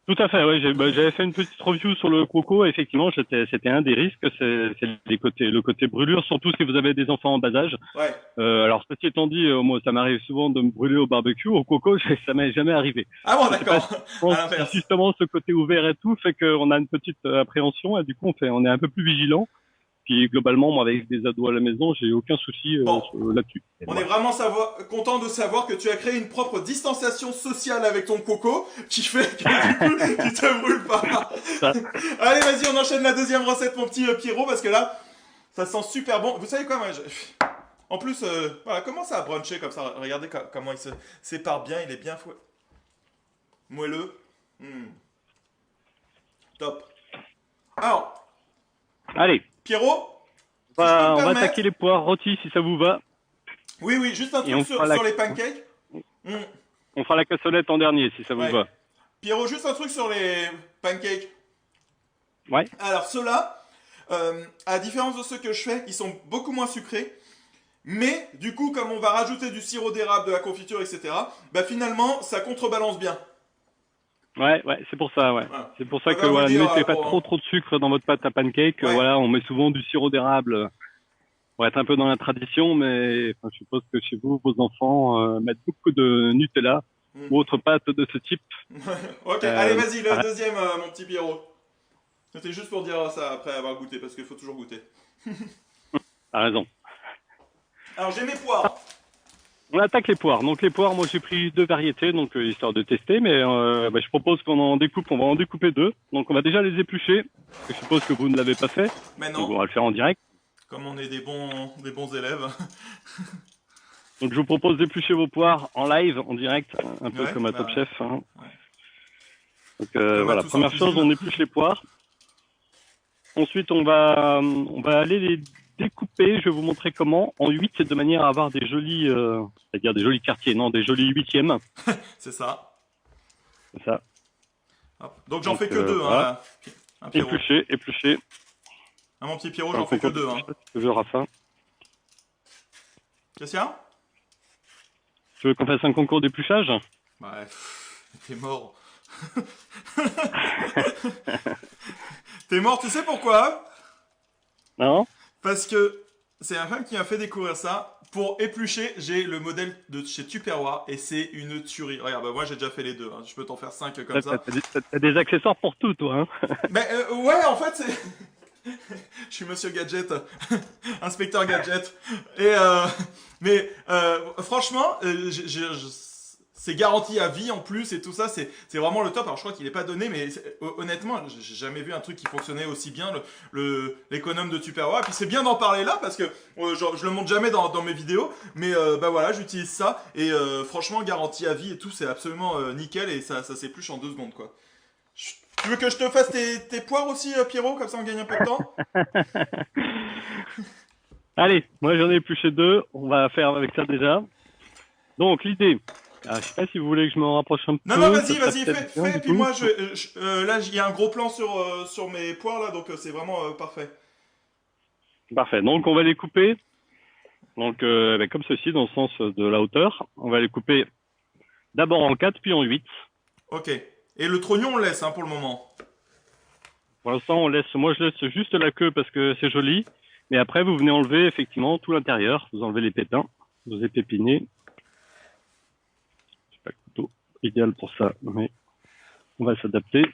Tout à fait, ouais, j'avais fait une petite review sur le coco. Effectivement, c'était un des risques, c'est le côté brûlure, surtout si vous avez des enfants en bas âge. Ouais. Alors, ceci étant dit, moi, ça m'arrive souvent de me brûler au barbecue. Au coco, ça m'est jamais arrivé. Ah bon, Je sais pas d'accord. si, À si l'inverse. justement ce côté ouvert et tout fait qu'on a une petite appréhension et du coup, on est un peu plus vigilant. Puis globalement, moi, avec des ados à la maison, j'ai aucun souci Bon. là-dessus. Et On est voilà. vraiment content de savoir que tu as créé une propre distanciation sociale avec ton coco qui fait que du coup, tu te brûles pas. Ça, Allez, vas-y, on enchaîne la deuxième recette, mon petit Pierrot, parce que là, ça sent super bon. Vous savez quoi, moi, en plus, voilà, commence à bruncher comme ça. Regardez comment il se sépare bien, il est bien moelleux. Hmm, top. Alors, allez, Pierrot, si je peux me on va permettre. attaquer les poires rôties si ça vous va. Oui, oui, juste un Et truc sur les pancakes. Hmm, on fera la cassolette en dernier si ça vous ouais. va. Pierrot, juste un truc sur les pancakes. Ouais. Alors, ceux-là, à différence de ceux que je fais, ils sont beaucoup moins sucrés. Mais, du coup, comme on va rajouter du sirop d'érable, de la confiture, etc., bah finalement, ça contrebalance bien. Ouais, c'est pour ça, ouais. Voilà. C'est pour Je ça que préfère vous le voilà, ne dire mettez pas pour... trop de sucre dans votre pâte à pancake. Ouais. Voilà, on met souvent du sirop d'érable pour être un peu dans la tradition, mais enfin, je suppose que chez vous, vos enfants mettent beaucoup de Nutella Hmm. ou autres pâtes de ce type. Ok, allez, Donc, vas-y, le deuxième, mon petit Pierrot. C'était juste pour dire ça après avoir goûté, parce qu'il faut toujours goûter. t'as raison. Alors, j'ai mes poires. On attaque les poires. Donc les poires, moi j'ai pris deux variétés, donc histoire de tester, mais je propose qu'on en découpe, on va en découper deux. Donc on va déjà les éplucher. Je suppose que vous ne l'avez pas fait, Mais donc on non, va le faire en direct. comme on est des bons élèves. Donc je vous propose d'éplucher vos poires en live, en direct, un peu Ouais, comme à Top bah, Chef, hein. ouais. Donc Comme à voilà, tous en première chose, cuisine. on épluche les poires. Ensuite, on va aller les découper. Je vais vous montrer comment en 8, de manière à avoir des jolis, c'est-à-dire des jolis quartiers, non, des jolis huitièmes. C'est ça. C'est ça. Hop. Donc, j'en Donc fais que deux, hein, voilà, là. Un Pierrot. éplucher. Ah, mon petit Pierrot, Un j'en fais que concours deux, hein. d'épluchage, si tu veux, Rafa. Qu'est-ce qu'il y a? Tu veux qu'on fasse un concours d'épluchage? Ouais, t'es mort. T'es mort, tu sais pourquoi? Non? Parce que c'est ma femme qui m'a fait découvrir ça. Pour éplucher, j'ai le modèle de chez Tupperware et c'est une tuerie. Regarde, bah moi j'ai déjà fait les deux, hein. Je peux t'en faire 5 comme ça. T'as des accessoires pour tout, toi, hein? Mais ouais, en fait, c'est. Je suis Monsieur Gadget, inspecteur Gadget. Et franchement, c'est garanti à vie en plus et tout ça, c'est vraiment le top. Alors je crois qu'il n'est pas donné, mais honnêtement, j'ai jamais vu un truc qui fonctionnait aussi bien, l'économe de Tupperware. Et puis c'est bien d'en parler là parce que je le montre jamais dans mes vidéos, mais bah voilà, j'utilise ça et franchement garantie à vie et tout, c'est absolument nickel et ça s'épluche en 2 secondes quoi. Tu veux que je te fasse tes poires aussi, Pierrot, comme ça on gagne un peu de temps? Allez, moi j'en ai épluché deux. On va faire avec ça déjà. Donc l'idée, je sais pas si vous voulez que je me rapproche un Non, peu. non, Ça vas-y, sera vas-y, peut-être bien, fais, du puis coup. moi, là, il y a un gros plan sur mes poires, là, donc c'est vraiment parfait. Parfait. Donc on va les couper. Donc comme ceci, dans le sens de la hauteur. On va les couper d'abord en 4, puis en 8. Ok. Et le trognon, on le laisse, hein, pour le moment. Pour l'instant, moi je laisse juste la queue parce que c'est joli. Mais après, vous venez enlever effectivement tout l'intérieur. Vous enlevez les pépins, vous épépinez. C'est pas le couteau idéal pour ça, mais on va s'adapter.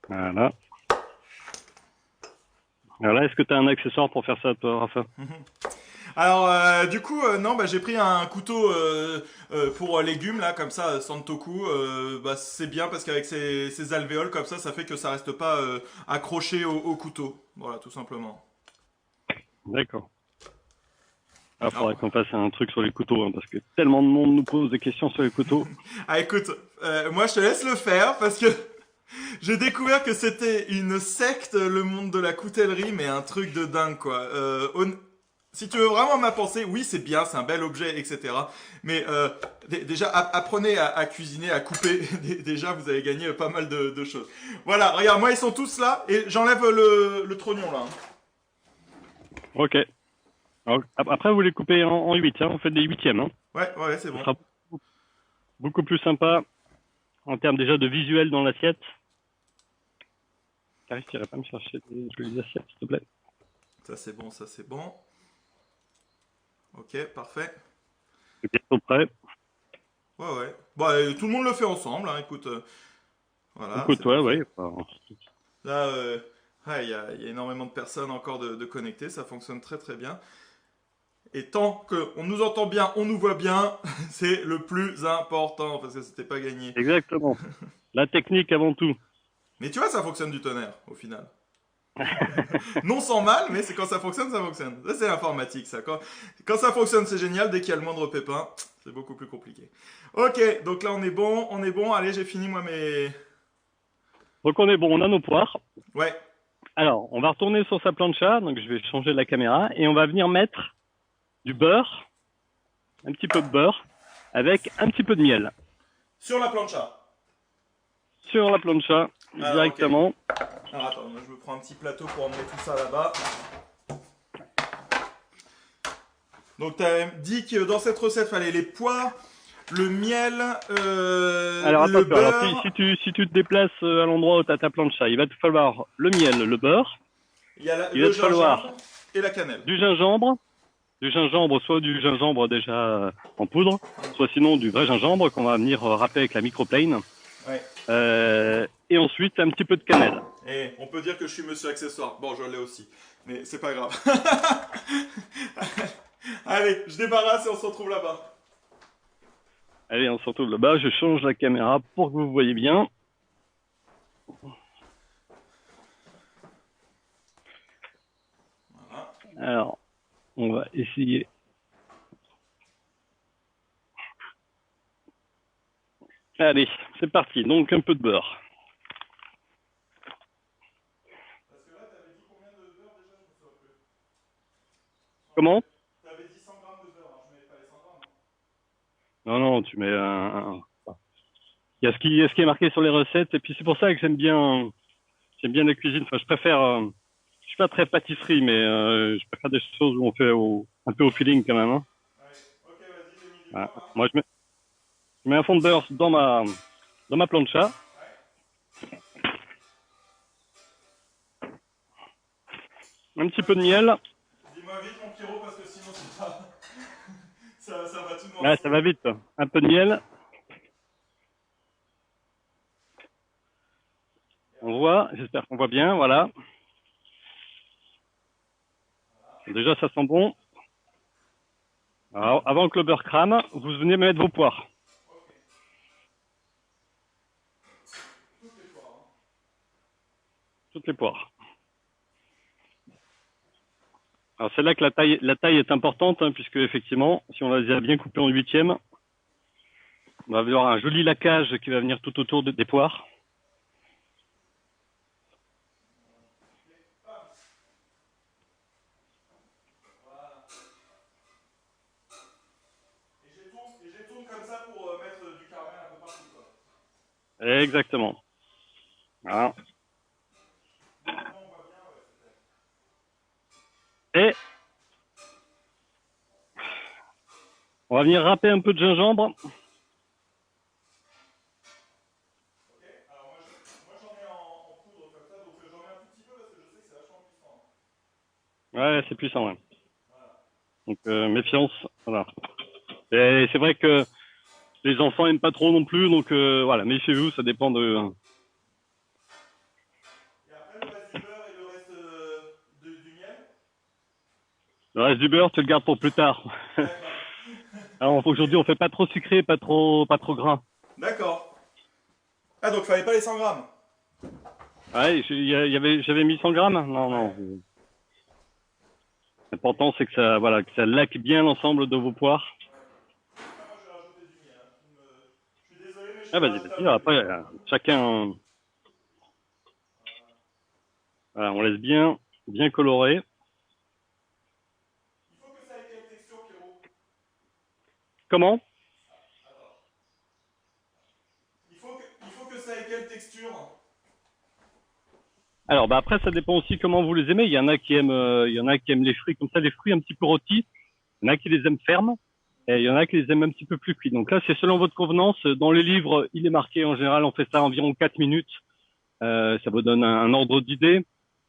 Voilà. Alors là, est-ce que tu as un accessoire pour faire ça, toi, Rafa? Alors, du coup, non, bah, j'ai pris un couteau pour légumes, là, comme ça, Santoku. Bah, c'est bien parce qu'avec ces alvéoles, comme ça fait que ça reste pas accroché au couteau. Voilà, tout simplement. D'accord. Il Alors, faudrait qu'on fasse un truc sur les couteaux, hein, parce que tellement de monde nous pose des questions sur les couteaux. ah, écoute, moi, je te laisse le faire parce que j'ai découvert que c'était une secte, le monde de la coutellerie, mais un truc de dingue, quoi. Si tu veux vraiment ma pensée, oui, c'est bien, c'est un bel objet, etc. Mais déjà, apprenez à cuisiner, à couper. Déjà, vous avez gagné pas mal de choses. Voilà, regarde, moi, ils sont tous là. Et j'enlève le trognon, là. Ok. Alors, après, vous les coupez en 8, hein, on fait des huitièmes. Hein. Ouais, ouais, c'est Ce bon. sera beaucoup plus sympa en termes déjà de visuel dans l'assiette. T'arrives, tu irais pas me chercher des jolies assiettes, s'il te plaît? Ça c'est bon, ça c'est bon. Ok, parfait. C'est bientôt prêt. Ouais, ouais. Bon, tout le monde le fait ensemble, hein, écoute. Voilà, Écoute, c'est ouais, ouais. parfait. Là, ouais, il y a énormément de personnes encore de connectées, ça fonctionne très très bien. Et tant qu'on nous entend bien, on nous voit bien, c'est le plus important, parce que c'était pas gagné. Exactement. La technique avant tout. Mais tu vois, ça fonctionne du tonnerre, au final. Non sans mal, mais c'est quand ça fonctionne, ça fonctionne. Ça, c'est l'informatique, ça. Quand ça fonctionne, c'est génial. Dès qu'il y a le moindre pépin, c'est beaucoup plus compliqué. Ok, donc là, on est bon, on est bon. Allez, j'ai fini, moi, mes... Donc on est bon, on a nos poires. Ouais. Alors, on va retourner sur sa plancha, donc je vais changer la caméra, et on va venir mettre du beurre, un petit peu de beurre, avec un petit peu de miel. Sur la plancha. Sur la plancha, Alors, ok. directement. Alors, attends, moi, je me prends un petit plateau pour emmener tout ça là-bas. Donc, tu as dit que dans cette recette, il fallait les pois, le miel, Alors le attention, alors beurre. si tu te déplaces à l'endroit où tu as ta plancha, il va te falloir le miel, le beurre, Il y a il va le te falloir gingembre et la cannelle. du gingembre, soit du gingembre déjà en poudre, soit sinon du vrai gingembre qu'on va venir râper avec la microplane. Ouais. Et ensuite un petit peu de cannelle. Et on peut dire que je suis monsieur accessoire. Bon, je l'ai aussi. Mais c'est pas grave. Allez, je débarrasse et on se retrouve là-bas. Allez, on se retrouve là-bas, je change la caméra pour que vous voyez bien. Voilà. Alors, on va essayer. Allez, c'est parti. Donc un peu de beurre. Parce que là, t'avais dit combien de beurre déjà? Je me souviens plus. Comment? T'avais dit 100 grammes de beurre, alors je mets pas les 100 grammes. Non, non, tu mets il y a ce qui est marqué sur les recettes, et puis c'est pour ça que j'aime bien la cuisine. Enfin, je préfère, je suis pas très pâtisserie, mais je préfère des choses où on fait un peu au feeling quand même. Hein. Ouais. Ok, vas-y, j'ai mis du Voilà. beurre là. Moi, je mets un fond de beurre dans ma plancha, un petit peu de miel. Dis-moi vite, mon Pierrot, parce que sinon, c'est pas. Ça va tout Là, ça va morceler. vite. Un peu de miel. On voit, j'espère qu'on voit bien, voilà. Déjà, ça sent bon. Alors, avant que le beurre crame, vous venez mettre vos poires. Toutes les poires. Alors, c'est là que la taille est importante, hein, puisque effectivement, si on les a bien coupées en huitièmes, on va avoir un joli laquage qui va venir tout autour des poires. Et je les tourne comme ça pour mettre du caramel un peu partout, quoi. Exactement. Voilà. Et on va venir râper un peu de gingembre. Moi j'en ai en poudre comme ça, donc j'en mets un tout petit peu parce que je sais que c'est vachement puissant. Ouais, c'est puissant, ouais. Donc, méfiance. Voilà. Et c'est vrai que les enfants aiment pas trop non plus, donc voilà, méfiez-vous, ça dépend de. Et après le reste du beurre et le reste du miel. Le reste du beurre, tu le gardes pour plus tard. D'accord. Alors aujourd'hui, on fait pas trop sucré, pas trop gras. D'accord. Ah donc fallait pas les 100 grammes. Ouais, j'avais mis 100 grammes. Non, Ouais. non. L'important, c'est que ça, voilà, que ça laque bien l'ensemble de vos poires. Ah, moi je vais rajouter du miel. Hein. Je suis désolé mais je Ah, fais le vas-y, résultat vas-y. avec le Après, miel. chacun, voilà, on laisse bien colorer. Il faut que ça ait quelle texture, Pierrot? Comment? Il faut que ça ait quelle texture? Alors, bah après, ça dépend aussi comment vous les aimez. Il y en a qui aiment les fruits comme ça, les fruits un petit peu rôtis. Il y en a qui les aiment fermes. Et il y en a qui les aiment un petit peu plus cuits. Donc là, c'est selon votre convenance. Dans les livres, il est marqué en général, on fait ça environ 4 minutes. Ça vous donne un ordre d'idée.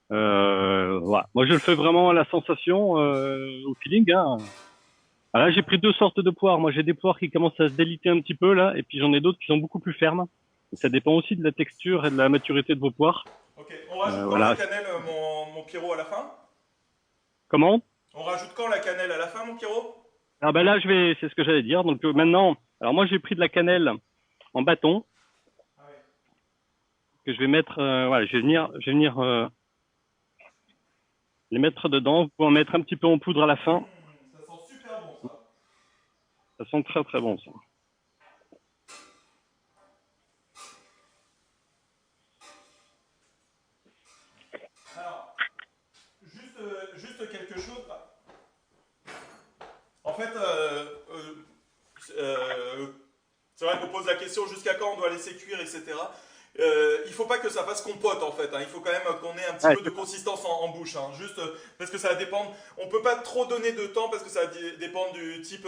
Voilà. Moi, je le fais vraiment à la sensation, au feeling. Hein. Alors là, j'ai pris deux sortes de poires. Moi, j'ai des poires qui commencent à se déliter un petit peu là, et puis j'en ai d'autres qui sont beaucoup plus fermes. Et ça dépend aussi de la texture et de la maturité de vos poires. Ok, on rajoute quand la Voilà. cannelle, mon Pierrot, à la fin? Comment? On rajoute quand la cannelle à la fin, mon Pierrot? Ah ben là, c'est ce que j'allais dire. Donc maintenant, alors moi, j'ai pris de la cannelle en bâton Ah ouais. que je vais mettre. Voilà, je vais venir les mettre dedans. Vous pouvez en mettre un petit peu en poudre à la fin. Ça sent super bon, ça. Ça sent très très bon ça. Alors, juste quelque chose. En fait, euh, c'est vrai qu'on pose la question jusqu'à quand on doit laisser cuire, etc. Il faut pas que ça fasse compote en fait. Hein. Il faut quand même qu'on ait un petit Ouais, peu de consistance en bouche. Hein. Juste parce que ça va dépendre. On peut pas trop donner de temps parce que ça va dépendre du type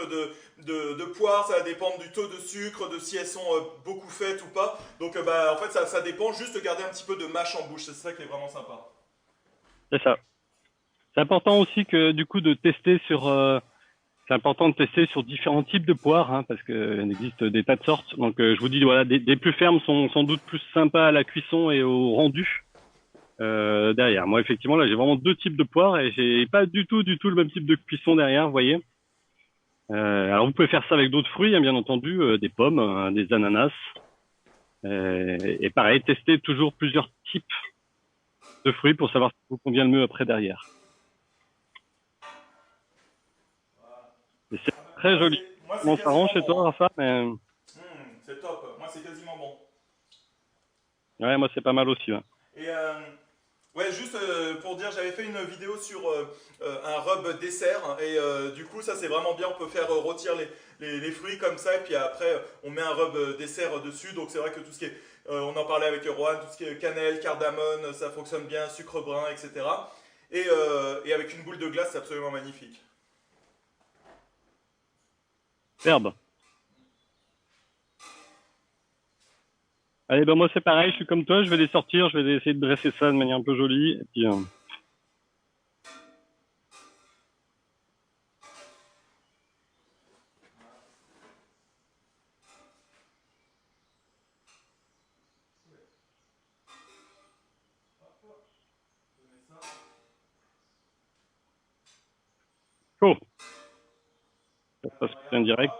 de poire, ça va dépendre du taux de sucre, de si elles sont beaucoup faites ou pas. Donc bah, en fait ça dépend. Juste garder un petit peu de mâche en bouche. C'est ça qui est vraiment sympa. c'est ça. C'est important aussi que du coup de tester sur. C'est important de tester sur différents types de poires, hein, parce qu'il existe des tas de sortes. Donc je vous dis, voilà, des plus fermes sont sans doute plus sympas à la cuisson et au rendu derrière. Moi, effectivement, là, j'ai vraiment deux types de poires et j'ai pas du tout le même type de cuisson derrière, vous voyez. Alors vous pouvez faire ça avec d'autres fruits, hein, bien entendu, des pommes, des ananas. Et pareil, tester toujours plusieurs types de fruits pour savoir ce qui vous convient le mieux après derrière. Et c'est très joli. Moi c'est Comment ça rend quasiment chez toi, bon. Hein. Rafa? Mais C'est top. Moi c'est quasiment bon. ouais, moi c'est pas mal aussi. Ouais. Et ouais, juste pour dire, j'avais fait une vidéo sur un rub dessert hein, et du coup ça c'est vraiment bien. On peut faire rôtir les fruits comme ça et puis après on met un rub dessert dessus. Donc c'est vrai que tout ce qui est, on en parlait avec Rohan, tout ce qui est cannelle, cardamone, ça fonctionne bien, sucre brun, etc. Et avec une boule de glace, c'est absolument magnifique. Herbe. Allez, ben moi c'est pareil, je suis comme toi, je vais les sortir, je vais essayer de dresser ça de manière un peu jolie. Et puis, oh, ça se passe bien direct.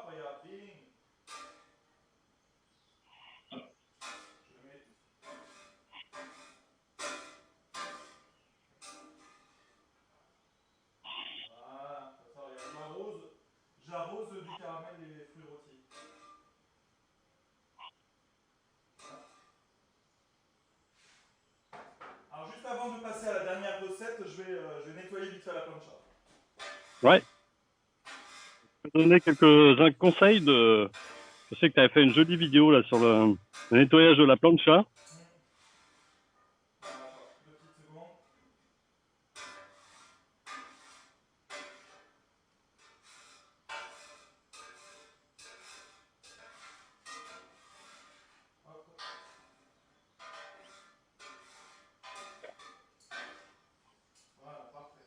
J'arrose du caramel et les fruits rôtis. Alors juste avant de passer à la dernière recette, je vais nettoyer vite fait la plancha. Ouais, je vais te donner quelques conseils de. Je sais que tu avais fait une jolie vidéo là sur le nettoyage de la plancha. Deux petites secondes. Voilà, parfait.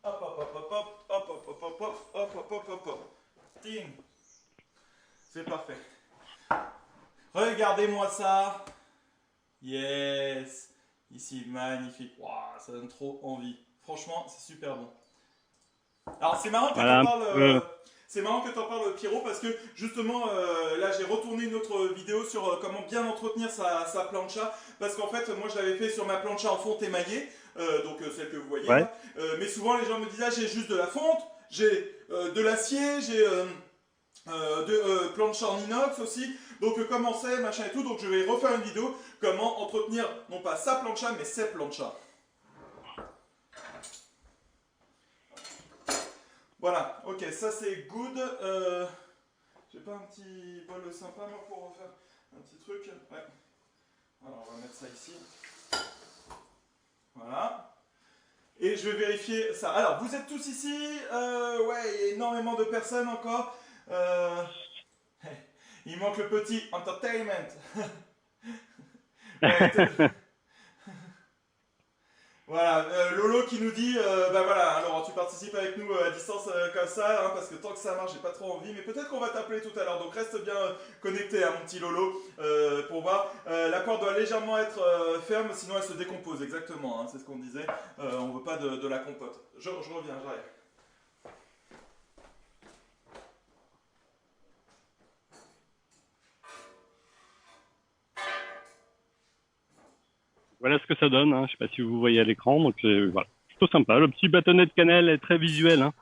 Hop, hop, hop, hop, hop, hop, hop, hop, hop, hop, hop, hop, hop, hop, hop. Ting. C'est parfait. Regardez-moi ça. Yes. Ici, magnifique. Waouh, ça donne trop envie. Franchement, c'est super bon. Alors c'est marrant que tu en Voilà. parles. C'est marrant que tu en parles, Pierrot, parce que justement, là j'ai retourné une autre vidéo sur comment bien entretenir sa plancha. Parce qu'en fait, moi je l'avais fait sur ma plancha en fonte émaillée, donc celle que vous voyez Ouais. là. Mais souvent les gens me disent, ah, j'ai juste de la fonte, j'ai de l'acier, j'ai de plancha en inox aussi. Donc comment c'est, machin et tout. Donc je vais refaire une vidéo comment entretenir, non pas sa plancha, mais ses planchas. Voilà, ok, ça c'est good. J'ai pas un petit bol sympa moi pour refaire un petit truc. Ouais. Alors, on va mettre ça ici. Voilà. Et je vais vérifier ça. Alors, vous êtes tous ici. Ouais, il y a énormément de personnes encore. Il manque le petit entertainment. Ouais, voilà, Lolo qui nous dit, bah voilà, alors tu participes avec nous à distance comme ça, hein, parce que tant que ça marche, j'ai pas trop envie, mais peut-être qu'on va t'appeler tout à l'heure, donc reste bien connecté à mon petit Lolo pour voir. La corde doit légèrement être ferme, sinon elle se décompose, exactement, hein, c'est ce qu'on disait, on veut pas de la compote. Je reviens, j'arrive. Voilà ce que ça donne, hein. Je sais pas si vous voyez à l'écran, donc voilà, plutôt sympa. Le petit bâtonnet de cannelle est très visuel, hein.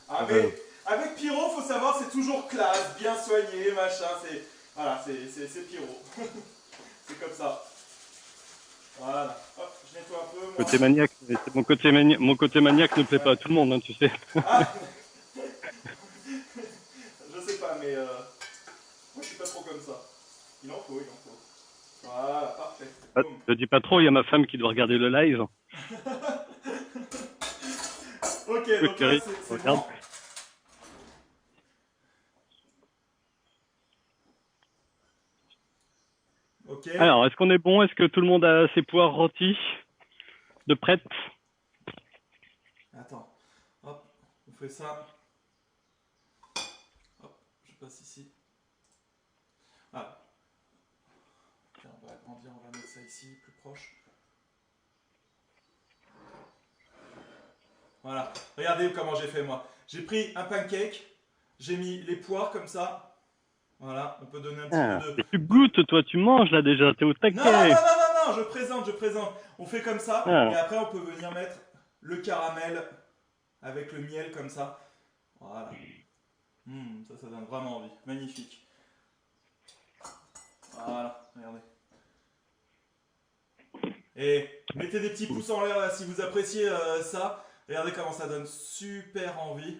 Ah mais avec Pyro, faut savoir, c'est toujours classe, bien soigné, machin, c'est voilà, c'est Pyro. C'est comme ça. Voilà. Hop, je nettoie un peu. Moi. Côté maniaque, mon côté maniaque ne plaît pas à tout le monde, hein, tu sais. Ah je sais pas, mais moi je suis pas trop comme ça. Il en faut, il en faut. Voilà, parfait. Boum. Je dis pas trop, il y a ma femme qui doit regarder le live. Ok, Écoute, donc là Thierry, c'est regarde. bon. Ok. Alors, est-ce qu'on est bon? Est-ce que tout le monde a ses poires rôties de prête? Attends. Hop, on fait ça. Hop, je passe ici. Ah. Tiens, on va agrandir, on va mettre ça ici, plus proche. Voilà. Regardez comment j'ai fait moi. J'ai pris un pancake, j'ai mis les poires comme ça. Voilà, on peut donner un petit peu de... Tu goûtes, toi, tu manges là déjà, t'es au taquet. Non, je présente, je présente. On fait comme ça, Ah. et après on peut venir mettre le caramel avec le miel comme ça. Voilà. Ça donne vraiment envie. Magnifique. Voilà, regardez. Et mettez des petits pouces en l'air là, si vous appréciez ça. Regardez comment ça donne super envie.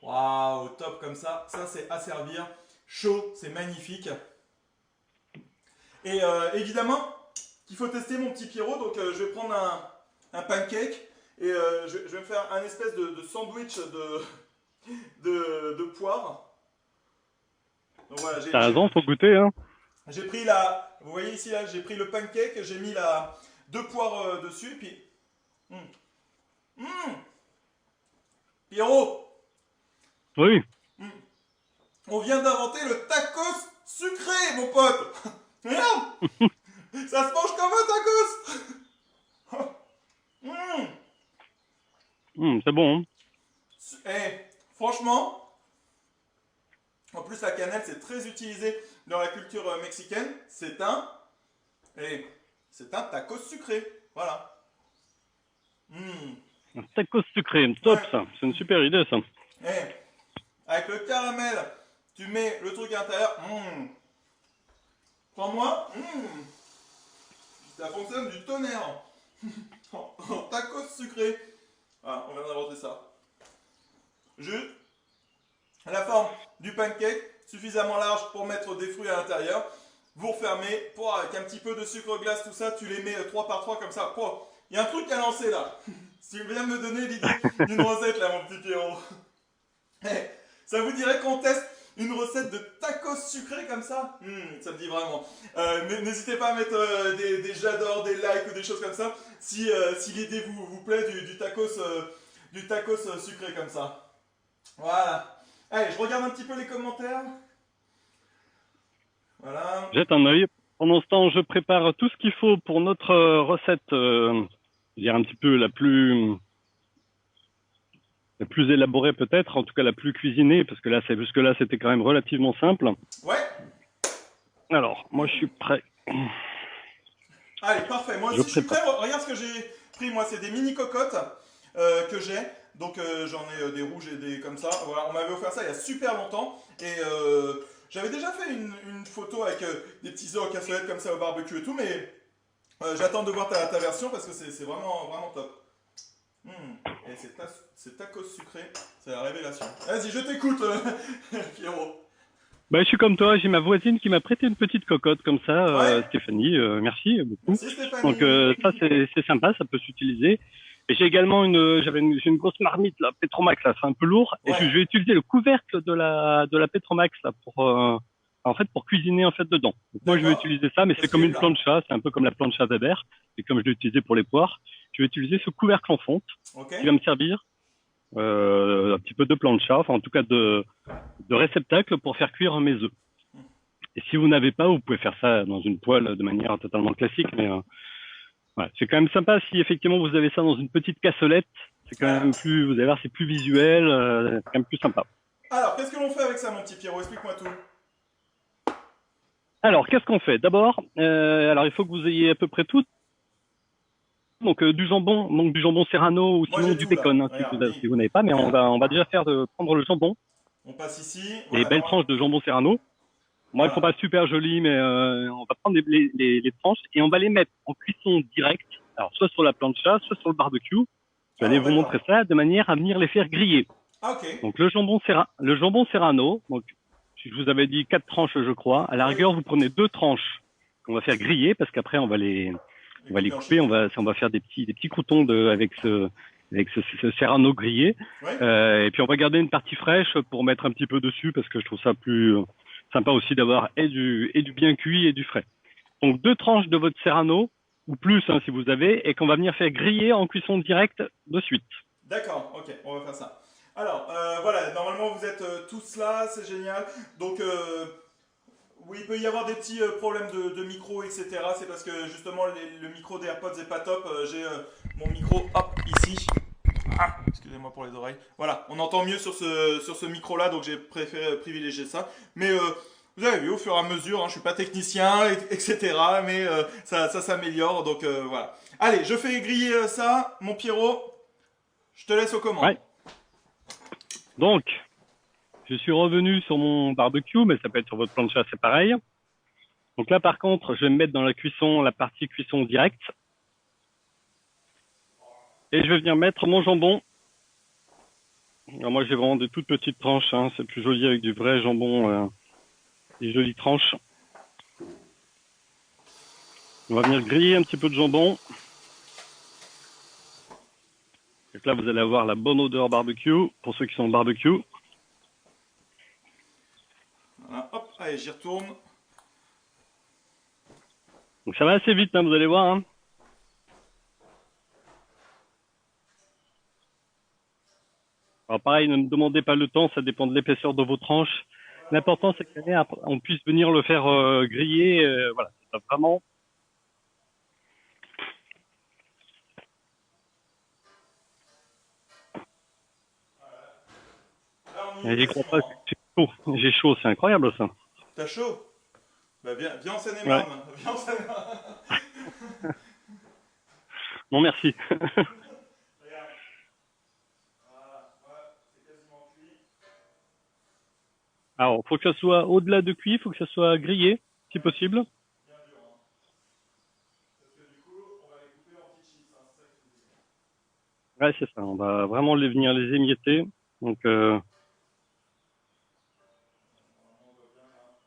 Waouh, top comme ça. Ça, c'est à servir. Chaud, c'est magnifique. Et évidemment, qu'il faut tester mon petit Pierrot. Donc, je vais prendre un pancake et je vais me faire un espèce de sandwich de poire. Donc voilà, T'as raison, faut goûter, hein. j'ai pris la. Vous voyez ici, là, j'ai pris le pancake, j'ai mis deux poires dessus, puis. Pierrot, Oui. on vient d'inventer le tacos sucré, mon pote. Regarde, ça se mange comme un tacos. C'est bon, hein. Eh, franchement, en plus la cannelle c'est très utilisé dans la culture mexicaine. C'est un tacos sucré. Voilà. Un tacos sucré, top Ouais. ça. C'est une super idée ça. Eh, avec le caramel, tu mets le truc à l'intérieur. Prends-moi. Ça fonctionne du tonnerre. En tacos sucré. Voilà, on vient d'inventer ça. Juste la forme du pancake, suffisamment large pour mettre des fruits à l'intérieur. Vous refermez, avec un petit peu de sucre glace, tout ça, tu les mets 3 par 3 comme ça. Il y a un truc à lancer là. Si tu viens de me donner l'idée d'une recette là, mon petit Pierrot. Ça vous dirait qu'on teste une recette de tacos sucrés comme ça? Ça me dit vraiment. N'hésitez pas à mettre des j'adore, des likes ou des choses comme ça si l'idée vous plaît du tacos sucré comme ça. Voilà. Allez, je regarde un petit peu les commentaires. Voilà. Jette un œil. Pendant ce temps, je prépare tout ce qu'il faut pour notre recette, je veux dire un petit peu la plus élaborée peut-être, en tout cas la plus cuisinée, parce que là, jusque-là, c'était quand même relativement simple. Ouais. Alors, moi, je suis prêt. Allez, parfait. Moi aussi, je suis prêt. Regarde ce que j'ai pris. Moi, c'est des mini cocottes que j'ai. Donc, j'en ai des rouges et des comme ça. Voilà, on m'avait offert ça il y a super longtemps. Et j'avais déjà fait une photo avec des petits œufs en cassolette comme ça au barbecue et tout. Mais j'attends de voir ta version parce que c'est vraiment, vraiment top. Et c'est tacos sucré. C'est la révélation. Vas-y, je t'écoute, Pierrot. Bah, je suis comme toi, j'ai ma voisine qui m'a prêté une petite cocotte comme ça, Ouais, Stéphanie, merci beaucoup. merci Donc Stéphanie. ça c'est sympa, ça peut s'utiliser. Et j'ai également j'ai une grosse marmite là, Petromax là, c'est un peu lourd. Et je Ouais, vais utiliser le couvercle de la Petromax là pour cuisiner en fait dedans. Donc moi je vais d'accord. utiliser ça, mais Ça c'est se fait comme les une plats. plancha, c'est un peu comme la plancha Weber. Et comme je l'ai utilisé pour les poires, je vais utiliser ce couvercle en fonte Ok. qui va me servir un petit peu de plancha, enfin en tout cas de réceptacle pour faire cuire mes œufs. Et si vous n'avez pas, vous pouvez faire ça dans une poêle de manière totalement classique, mais ouais, c'est quand même sympa si effectivement vous avez ça dans une petite cassolette. C'est quand Ouais. même plus, vous allez voir, c'est plus visuel, c'est quand même plus sympa. Alors, qu'est-ce que l'on fait avec ça, mon petit Pierrot? Explique-moi tout. Alors, qu'est-ce qu'on fait? D'abord, alors il faut que vous ayez à peu près tout. Donc du jambon serrano ou Moi, sinon j'ai du tout là. bacon hein, Regarde, si oui. vous n'avez pas. Mais on Regarde. va déjà prendre le jambon, On passe ici. les Voilà, belles tranches de jambon serrano. Moi, elles sont pas voilà. super jolies, mais on va prendre les tranches et on va les mettre en cuisson directe. Alors, soit sur la plancha, soit sur le barbecue. Je vais aller Ah, vous montrer d'accord. ça de manière à venir les faire griller. Ah, ok. Donc, le jambon serrano. Donc, je vous avais dit 4 tranches, je crois. À la Oui. rigueur, vous prenez 2 tranches qu'on va faire griller parce qu'après, Les on va les couper en couper. chips. On va faire des petits croutons avec ce serrano grillé. Oui. Et puis, on va garder une partie fraîche pour mettre un petit peu dessus parce que je trouve ça plus sympa aussi d'avoir et du bien cuit et du frais. Donc 2 tranches de votre serrano, ou plus hein, si vous avez, et qu'on va venir faire griller en cuisson directe de suite. D'accord, ok, on va faire ça. Alors, voilà, normalement vous êtes tous là, c'est génial. Donc, oui, il peut y avoir des petits problèmes de micro, etc. C'est parce que justement le micro des AirPods est pas top. J'ai mon micro, hop, ici. Ah, excusez-moi pour les oreilles. Voilà, on entend mieux sur ce micro-là, donc j'ai préféré privilégier ça. Mais vous avez vu, au fur et à mesure, hein, je suis pas technicien, etc. Mais ça s'améliore, donc voilà. Allez, je fais griller ça, mon Pierrot. Je te laisse aux commandes. Ouais. Donc, je suis revenu sur mon barbecue, mais ça peut être sur votre plancha, c'est pareil. Donc là, par contre, je vais me mettre dans la partie cuisson directe, et je vais venir mettre mon jambon. Alors moi, j'ai vraiment des toutes petites tranches, hein, c'est plus joli avec du vrai jambon, des jolies tranches. On va venir griller un petit peu de jambon. Donc là, vous allez avoir la bonne odeur barbecue, pour ceux qui sont au barbecue. Voilà, hop, allez, j'y retourne. Donc ça va assez vite, hein, vous allez voir. Hein. Alors pareil, ne me demandez pas le temps, ça dépend de l'épaisseur de vos tranches. L'important, c'est qu'on puisse venir le faire griller. Voilà, c'est ça, vraiment. Là, on y est Et j'y crois pas, quasiment, hein. c'est chaud. J'ai chaud, c'est incroyable ça. T'as chaud? Bah, viens en Ouais. Seine-et-Marne. Viens en Seine-et-Marne. Non, merci. Regarde. Voilà, voilà, c'est quasiment cuit. Alors, faut que ça soit au-delà de cuit, faut que ça soit grillé, si possible. Bien dur, hein. Parce que du coup, on va les couper en petites chips, hein, c'est ça que je vous dis. Ouais, c'est ça. On va vraiment venir les émietter. Donc, Normalement, on voit bien là.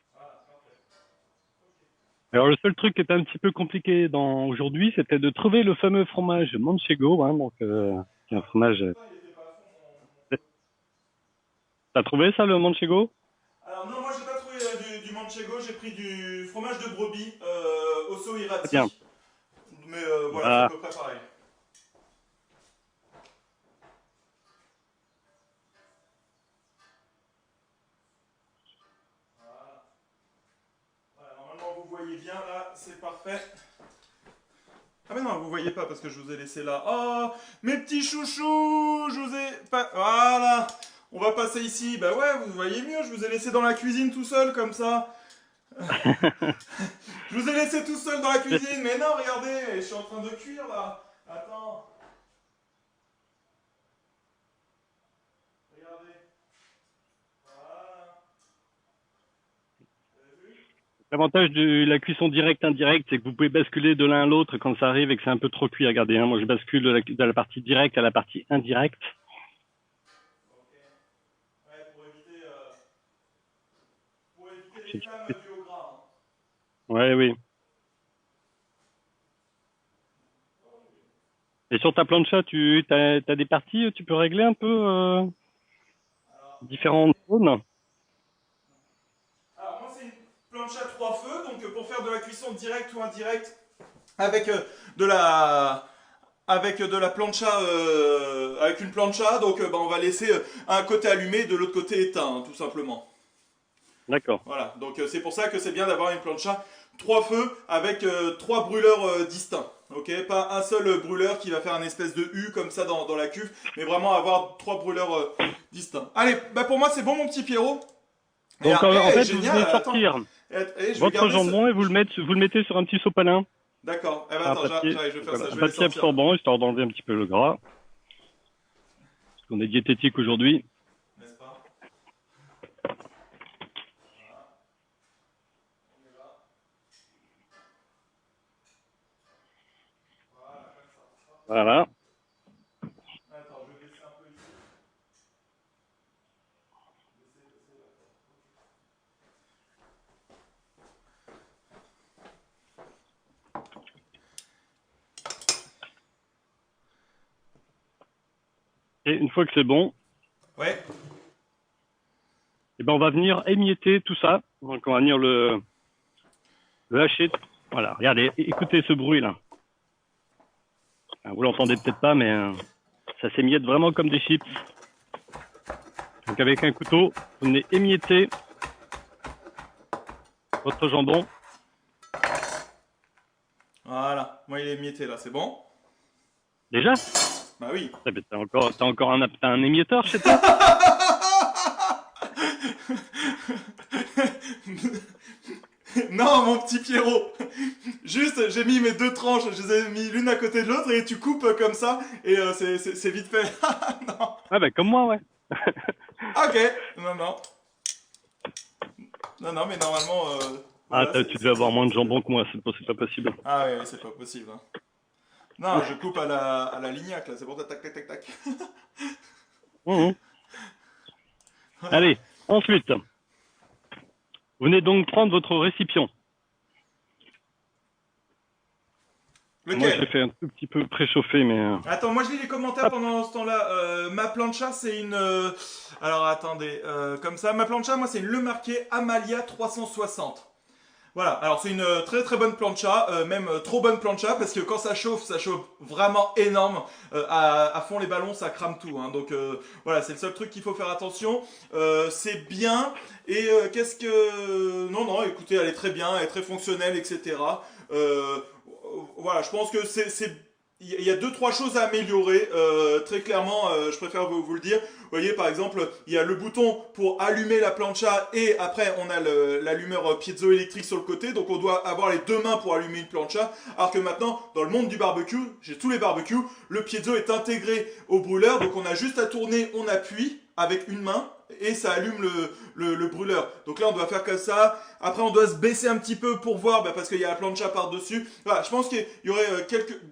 Voilà, voilà, parfait. Ok. alors le seul truc qui était un petit peu compliqué aujourd'hui, c'était de trouver le fameux fromage Manchego, hein, donc qui est un fromage. Putain, il était pas à fond mon feu. T'as trouvé ça le Manchego? Alors non, moi j'ai pas trouvé du manchego, j'ai pris du fromage de brebis Osso Très bien. Irati. Mais voilà, c'est à Bah, peu près pareil. Voilà. Voilà, normalement vous voyez bien là, c'est parfait. Ah mais non, vous voyez pas parce que je vous ai laissé là. Oh, mes petits chouchous, je vous ai pas... Voilà, on va passer ici. Bah ouais, vous voyez mieux, je vous ai laissé dans la cuisine tout seul comme ça. Je vous ai laissé tout seul dans la cuisine, mais non, regardez, je suis en train de cuire là. Attends, regardez. Voilà. L'avantage de la cuisson directe indirecte, c'est que vous pouvez basculer de l'un à l'autre quand ça arrive et que c'est un peu trop cuit. Regardez, hein, moi je bascule de la partie directe à la partie indirecte. Ok. Ouais, pour éviter les flammes dues au gras. Hein. Ouais, oui. Et sur ta plancha, tu as des parties, tu peux régler un peu Alors, différentes zones. alors, moi, c'est une planche à trois feux, donc pour faire de la cuisson directe ou indirecte, avec de la plancha, avec une plancha, donc bah, on va laisser un côté allumé et de l'autre côté éteint, hein, tout simplement. D'accord. Voilà, donc c'est pour ça que c'est bien d'avoir une plancha trois feux avec trois brûleurs distincts. Ok, pas un seul brûleur qui va faire un espèce de U comme ça dans la cuve, mais vraiment avoir trois brûleurs distincts. Allez, bah pour moi c'est bon mon petit Pierrot. Et Donc en fait, vous génial, venez attends. sortir Je vais votre garder ça. jambon et vous le mettez sur un petit sopalin, D'accord, eh ben un attends, papier, j'arrive, je vais faire voilà, ça, un je vais les papier sortir. absorbant, histoire d'enlever un petit peu le gras. Parce qu'on est diététique aujourd'hui. N'est-ce pas? On est là. Voilà, comme ça. Voilà. Attends, je vais baisser un peu ici. Baisser, d'accord. Et une fois que c'est bon, Ouais. eh ben on va venir émietter tout ça. Donc on va venir le hacher. Voilà, regardez, écoutez ce bruit là. Vous l'entendez peut-être pas, mais ça s'émiette vraiment comme des chips. Donc avec un couteau, vous venez émietter votre jambon. Voilà, moi il est émietté là, c'est bon? Déjà? Bah oui. Eh ben, t'as encore t'as un émietteur chez toi? Non, mon petit Pierrot. Juste, j'ai mis mes deux tranches, je les ai mis l'une à côté de l'autre et tu coupes comme ça et c'est vite fait. Non. Ah ben comme moi, ouais. Ok. Non, non. Non, non, mais normalement, Ah, voilà, tu devais avoir moins de jambon que moi, c'est pas possible. Ah ouais, c'est pas possible. Hein. Non, je coupe à la lignac là, c'est pour ça, tac, tac, tac, tac. Mhm. Voilà. Allez, ensuite, vous venez donc prendre votre récipient. Moi, je l'ai Lequel? fait un tout petit peu préchauffer, mais... Attends, moi je lis les commentaires Hop, pendant ce temps-là. Ma plancha, c'est une. Alors attendez, comme ça, ma plancha, moi c'est une Le Marquet Amalia 360. Voilà, alors c'est une très très bonne plancha, même trop bonne plancha, parce que quand ça chauffe vraiment énorme. À fond les ballons, ça crame tout. Hein. Donc voilà, c'est le seul truc qu'il faut faire attention. C'est bien. Et qu'est-ce que... Non, non, écoutez, elle est très bien, elle est très fonctionnelle, etc. Euh, voilà, je pense que il y a deux trois choses à améliorer très clairement, je préfère vous le dire. Vous voyez, par exemple, il y a le bouton pour allumer la plancha et après on a l'allumeur piezoélectrique sur le côté, donc on doit avoir les deux mains pour allumer une plancha, alors que maintenant dans le monde du barbecue, j'ai tous les barbecues, le piezo est intégré au brûleur, donc on a juste à tourner, on appuie avec une main et ça allume le brûleur. Donc là on doit faire comme ça. Après on doit se baisser un petit peu pour voir, bah, parce qu'il y a la plancha par dessus. Voilà, je pense qu'il y aurait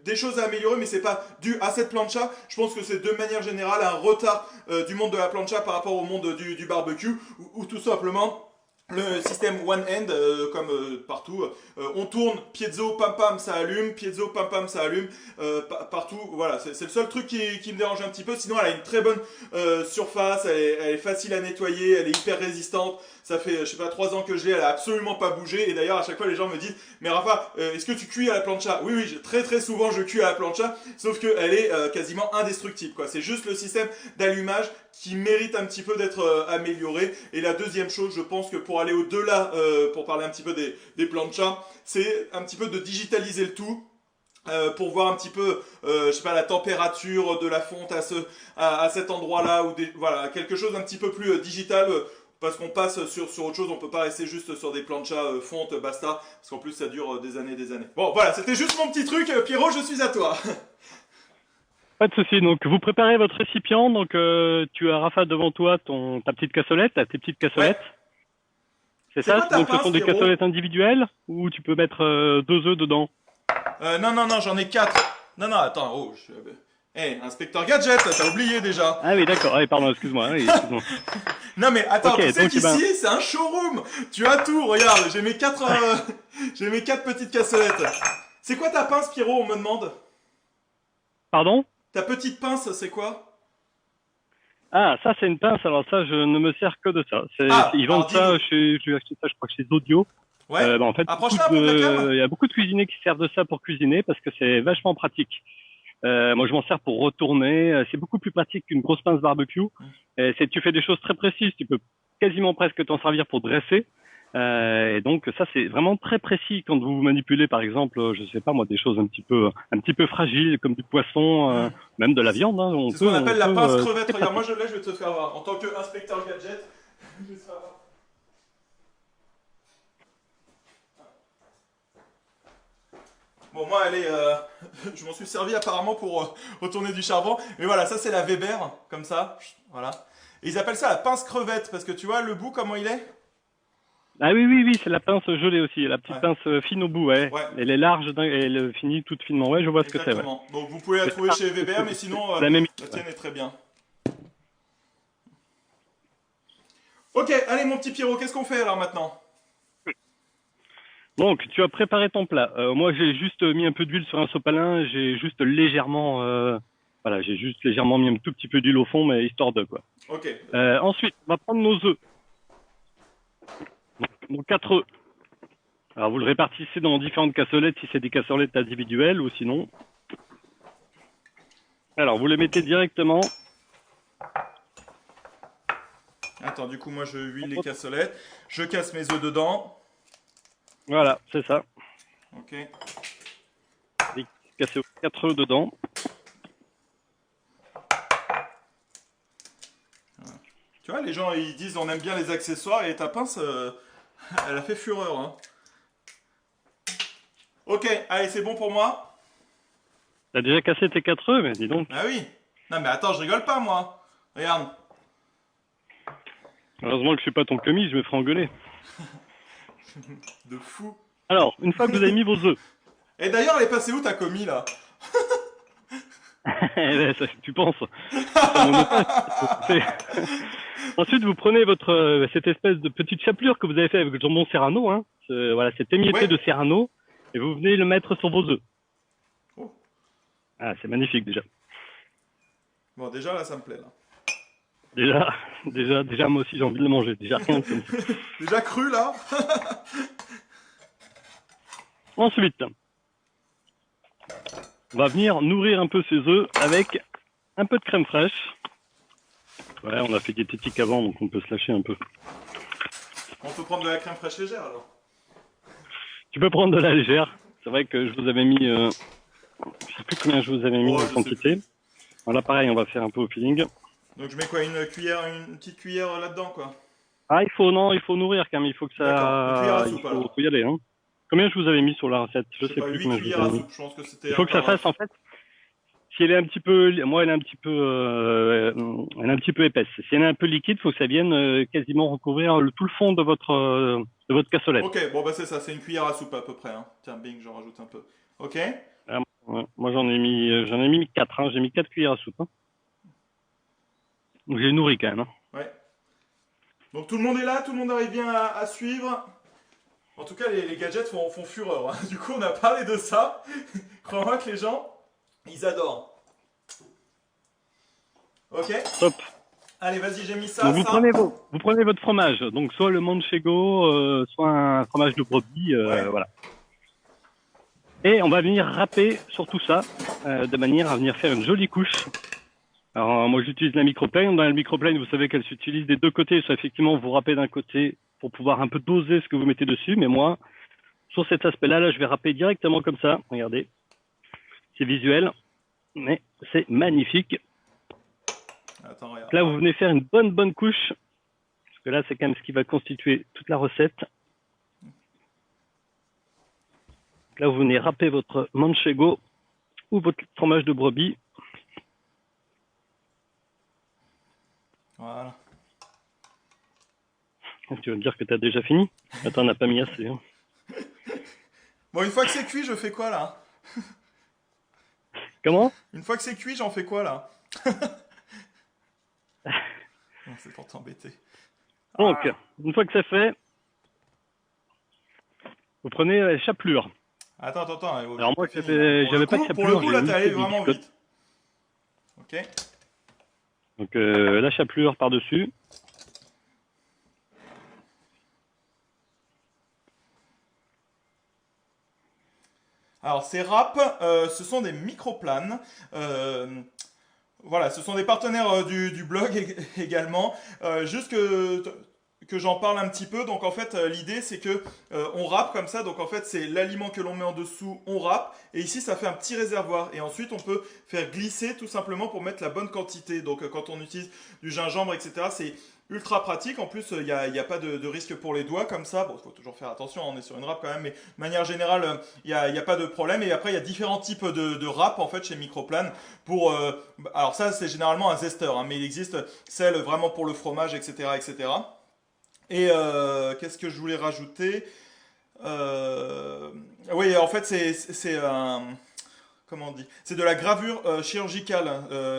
des choses à améliorer, mais c'est pas dû à cette plancha. Je pense que c'est de manière générale un retard du monde de la plancha par rapport au monde du barbecue, ou tout simplement le système one hand comme partout, on tourne, piezo, pam pam, ça allume, piezo, pam pam, ça allume, partout, voilà, c'est le seul truc qui me dérange un petit peu. Sinon elle a une très bonne surface, elle est facile à nettoyer, elle est hyper résistante. Ça fait, je sais pas, 3 ans que je l'ai, elle a absolument pas bougé. Et d'ailleurs, à chaque fois, les gens me disent, mais Rafa, est-ce que tu cuis à la plancha? Oui, oui, très très souvent, je cuis à la plancha, sauf qu'elle est quasiment indestructible, quoi. C'est juste le système d'allumage qui mérite un petit peu d'être amélioré. Et la deuxième chose, je pense que pour aller au-delà, pour parler un petit peu des planchas, c'est un petit peu de digitaliser le tout. Pour voir un petit peu, je sais pas, la température de la fonte à cet endroit-là, ou voilà, quelque chose un petit peu plus digital, parce qu'on passe sur autre chose, on peut pas rester juste sur des planchas fonte, basta, parce qu'en plus ça dure des années et des années. Bon, voilà, c'était juste mon petit truc, Pierrot, je suis à toi. pas de souci. Donc, vous préparez votre récipient. Donc, tu as, Rafa, devant toi ta petite cassolette, tes petites Ouais, cassolettes. C'est C'est ça? quoi ta Donc ce pince, sont des Pierrot? cassolettes individuelles ou tu peux mettre 2 œufs dedans? Non, j'en ai 4. Non, attends, oh, inspecteur Gadget, t'as oublié déjà. Ah oui, d'accord. Ah, oui, pardon, excuse-moi. Oui, excuse-moi. Non mais attends, Ok, tu sais donc, eh ben, qu'ici, c'est un showroom. Tu as tout, regarde, j'ai mes 4 j'ai mes 4 petites cassolettes. C'est quoi ta pince, Pierrot, on me demande? pardon? Ta petite pince, c'est quoi? Ah, ça, c'est une pince. Alors ça, je ne me sers que de ça. Ah, Ils alors vendent ça dis-nous. chez, je vais acheter ça, je crois, chez Audio. Ouais? En fait, Approche-la un peu de la cam. il y a beaucoup de cuisiniers qui servent de ça pour cuisiner parce que c'est vachement pratique. Moi, je m'en sers pour retourner. C'est beaucoup plus pratique qu'une grosse pince barbecue. Tu fais des choses très précises. Tu peux quasiment presque t'en servir pour dresser. Et donc, ça, c'est vraiment très précis quand vous manipulez, par exemple, je sais pas moi, des choses un petit peu fragiles comme du poisson, même de la viande. Hein, C'est ce qu'on appelle la pince crevette. c'est Regarde, moi pratique. je l'ai, je vais te faire voir. En tant qu'inspecteur Gadget, je vais te faire voir. Bon, moi, elle est, je m'en suis servi apparemment pour retourner du charbon. Mais voilà, ça c'est la Weber, comme ça. Voilà. Et ils appellent ça la pince crevette parce que tu vois le bout comment il est? Ah oui, oui, oui, c'est la pince gelée aussi, la petite Ouais. pince fine au bout, ouais. Ouais, Elle est large et elle finit toute finement. Ouais, je vois ce que c'est, ouais. exactement. Donc vous pouvez la C'est trouver ça, chez Weber, mais sinon c'est la même. la tienne est très bien. Ok, allez mon petit Pierrot, qu'est-ce qu'on fait alors maintenant? Donc, tu as préparé ton plat. Moi, j'ai juste mis un peu d'huile sur un sopalin. J'ai juste légèrement mis un tout petit peu d'huile au fond, mais histoire de quoi. Ok. Ensuite, on va prendre nos œufs. Donc 4 œufs. Alors, vous le répartissez dans différentes cassolettes si c'est des cassolettes individuelles ou sinon. Alors, vous les mettez directement. Attends, du coup moi je huile les cassolettes, je casse mes œufs dedans. Voilà, c'est ça. Ok. Et cassez 4 œufs dedans. Tu vois, les gens ils disent on aime bien les accessoires et ta pince, elle a fait fureur. Hein. Ok, allez, c'est bon pour moi. T'as déjà cassé tes 4 œufs, mais dis donc. Ah oui. Non mais attends, je rigole pas moi. Regarde. Heureusement que je suis pas ton commis, je me ferai engueuler. De fou. Alors, une fois que vous avez mis vos œufs, Et d'ailleurs, elle est passée où ta commis là? tu penses, ça m'en est pas. Ensuite, vous prenez cette espèce de petite chapelure que vous avez fait avec le jambon serrano, hein. Voilà, cet émietté Ouais. de serrano, et vous venez le mettre sur vos œufs. Oh. Ah, c'est magnifique déjà. Bon, déjà là, ça me plaît là. Déjà, moi aussi j'ai envie de le manger. Déjà rien que comme ça. Déjà cru là? Ensuite, on va venir nourrir un peu ces œufs avec un peu de crème fraîche. Ouais, on a fait diététique avant, donc on peut se lâcher un peu. On peut prendre de la crème fraîche légère alors. Tu peux prendre de la légère. C'est vrai que je vous avais mis, je sais plus combien je vous avais mis Oh, en je quantité. Voilà, pareil, on va faire un peu au feeling. Donc je mets quoi, une cuillère, une petite cuillère là-dedans quoi? Ah, il faut nourrir quand même. Il faut que D'accord, une cuillère à ça, soupe faut alors. y aller, hein. Combien je vous avais mis sur la recette? Je Je sais sais pas, plus 8 combien je vous cuillères à avais mis. soupe, je pense que c'était Il faut que ça fasse en fait. Si elle est un petit peu, moi elle est un petit peu, elle est un petit peu épaisse. Si elle est un peu liquide, il faut que ça vienne quasiment recouvrir tout le fond de votre cassolette. Ok, bon bah c'est ça, c'est une cuillère à soupe à peu près. Hein. Tiens, bing, j'en rajoute un peu. Ok? Ah, ouais. Moi j'en ai mis 4. Hein. J'ai mis 4 cuillères à soupe. Hein. Donc j'ai nourri quand même. Hein. Ouais. Donc tout le monde est là, tout le monde arrive bien à suivre. En tout cas, les gadgets font fureur. Hein. Du coup, on a parlé de ça. Crois-moi que les gens, ils adorent. Ok? Top. Allez, vas-y, j'ai mis ça, Donc ça. vous prenez votre fromage. Donc soit le manchego, soit un fromage de brebis, Ouais. voilà. Et on va venir râper sur tout ça, de manière à venir faire une jolie couche. Alors moi j'utilise la microplane. Dans la microplane, vous savez qu'elle s'utilise des deux côtés. Soit effectivement vous râpez d'un côté pour pouvoir un peu doser ce que vous mettez dessus. Mais moi, sur cet aspect-là, là, je vais râper directement comme ça. Regardez, c'est visuel, mais c'est magnifique. Attends, regarde. Là, vous venez faire une bonne couche. Parce que là, c'est quand même ce qui va constituer toute la recette. Là, vous venez râper votre manchego ou votre fromage de brebis. Voilà. Tu vas me dire que t'as déjà fini? Attends, on n'a pas mis assez, hein. Bon, une fois que c'est cuit, je fais quoi là? Comment? Une fois que c'est cuit, j'en fais quoi là? Non, c'est pour t'embêter. Donc, Ah. une fois que c'est fait, vous prenez la chapelure. Attends, Alors j'ai moi, pas fini, là. j'avais pas de Pour le chapelure, coup, j'ai là, t'es allé juste des vraiment biscottes. vite. Ok. Donc la chapelure par-dessus. Alors, ces wraps, ce sont des microplanes. Euh, Voilà, ce sont des partenaires du blog également. Juste que j'en parle un petit peu. Donc en fait, l'idée c'est que on râpe comme ça. Donc en fait, c'est l'aliment que l'on met en dessous, on râpe. Et ici, ça fait un petit réservoir. Et ensuite, on peut faire glisser tout simplement pour mettre la bonne quantité. Donc quand on utilise du gingembre, etc., c'est ultra pratique. En plus, il y a pas de risque pour les doigts comme ça. Bon, il faut toujours faire attention, on est sur une râpe quand même. Mais de manière générale, il y a pas de problème. Et après, il y a différents types de râpe en fait chez Microplan. Pour, alors ça, c'est généralement un zesteur, hein, mais il existe celle vraiment pour le fromage, etc., etc. Et qu'est-ce que je voulais rajouter? Euh, Oui, en fait, c'est un. Comment on dit? C'est de la gravure chirurgicale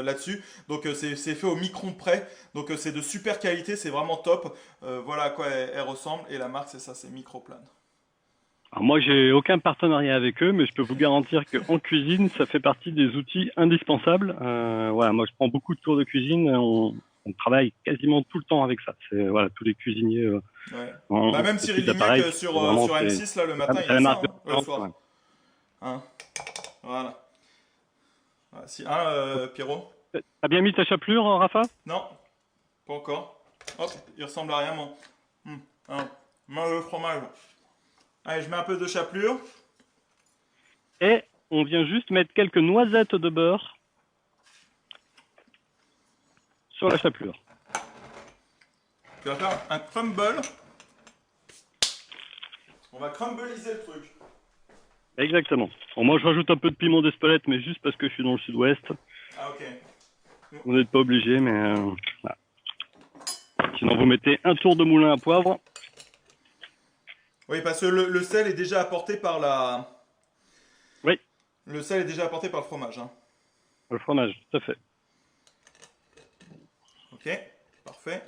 là-dessus. Donc c'est fait au micron près. Donc c'est de super qualité, c'est vraiment top. Voilà à quoi elle ressemble. Et la marque, c'est ça, c'est Microplan. Alors moi, j'ai aucun partenariat avec eux, mais je peux vous garantir qu'en cuisine, ça fait partie des outils indispensables. Voilà, moi, je prends beaucoup de cours de cuisine. On travaille quasiment tout le temps avec ça. C'est voilà, tous les cuisiniers Ouais. ont Bah même ce Cyril type Lignac d'appareil. Vraiment, sur M6 là le matin, c'est il a la ça, marque de hein, le référence, soir. ouais. Hein, voilà. Voilà. Si, hein, Pierrot? T'as bien mis ta chapelure, Rafa? Non, pas encore. Hop, il ressemble à rien, mon. Hein, le fromage. Allez, je mets un peu de chapelure. Et on vient juste mettre quelques noisettes de beurre sur la chapelure. Tu vas faire un crumble. On va crumbliser le truc. Exactement. Bon, moi, je rajoute un peu de piment d'Espelette, mais juste parce que je suis dans le sud-ouest. Ah, ok. Vous n'êtes pas obligé, mais voilà. Sinon, vous mettez un tour de moulin à poivre. Oui, parce que le sel est déjà apporté par la. Oui, Le sel est déjà apporté par le fromage. Hein. le fromage, tout à fait. Ok, parfait.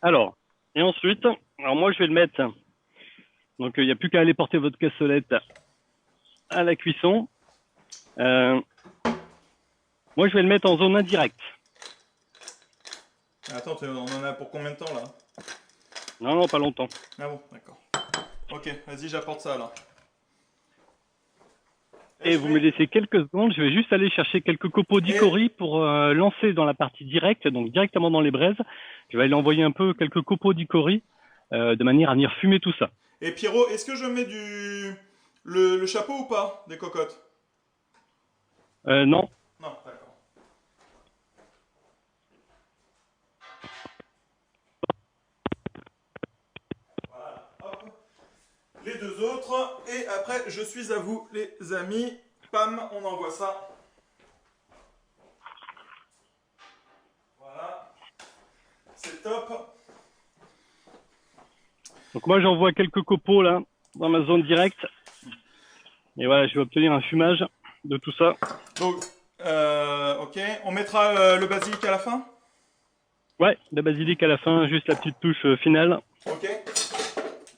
Alors, et ensuite, alors moi, je vais le mettre. Donc, il n'y a plus qu'à aller porter votre cassolette à la cuisson. Moi, je vais le mettre en zone indirecte. Attends, on en a pour combien de temps là? Non, non, pas longtemps. Ah bon, d'accord. Ok, vas-y, j'apporte ça là. Et vous me laissez quelques secondes, je vais juste aller chercher quelques copeaux d'icori pour lancer dans la partie directe, donc directement dans les braises. Je vais aller envoyer un peu quelques copeaux d'icori de manière à venir fumer tout ça. Et Pierrot, est-ce que je mets le chapeau ou pas des cocottes? Non, Non, d'accord. Voilà, hop. Les deux autres. Et après, je suis à vous, les amis. Pam, on envoie ça. Voilà. C'est top. donc moi j'envoie quelques copeaux là dans ma zone directe. Et voilà, je vais obtenir un fumage de tout ça. Donc, ok. On mettra le basilic à la fin? Ouais, la basilic à la fin, juste la petite touche finale. Ok.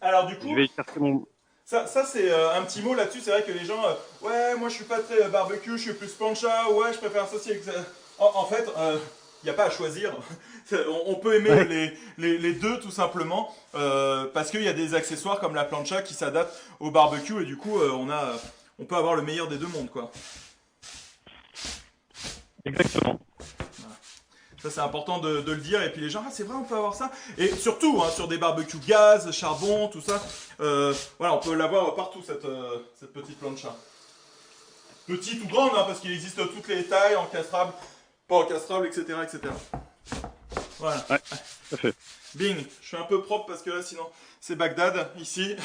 Alors, du Je coup, vais chercher mon... ça c'est un petit mot là-dessus. C'est vrai que les gens, ouais, moi je suis pas très barbecue, je suis plus plancha, ouais, je préfère ceci. En fait, il n'y a pas à choisir. On peut aimer Ouais. les deux tout simplement parce qu'il y a des accessoires comme la plancha qui s'adaptent au barbecue et du coup on peut avoir le meilleur des deux mondes quoi. Exactement. Ça c'est important de le dire et puis les gens ah c'est vrai on peut avoir ça et surtout hein, sur des barbecues gaz, charbon, tout ça voilà on peut l'avoir partout cette petite plancha. Petite ou grande hein, parce qu'il existe toutes les tailles encastrables, pas encastrables etc etc. Voilà. Ouais, tout à fait. Bing, je suis un peu propre parce que là sinon c'est Bagdad ici.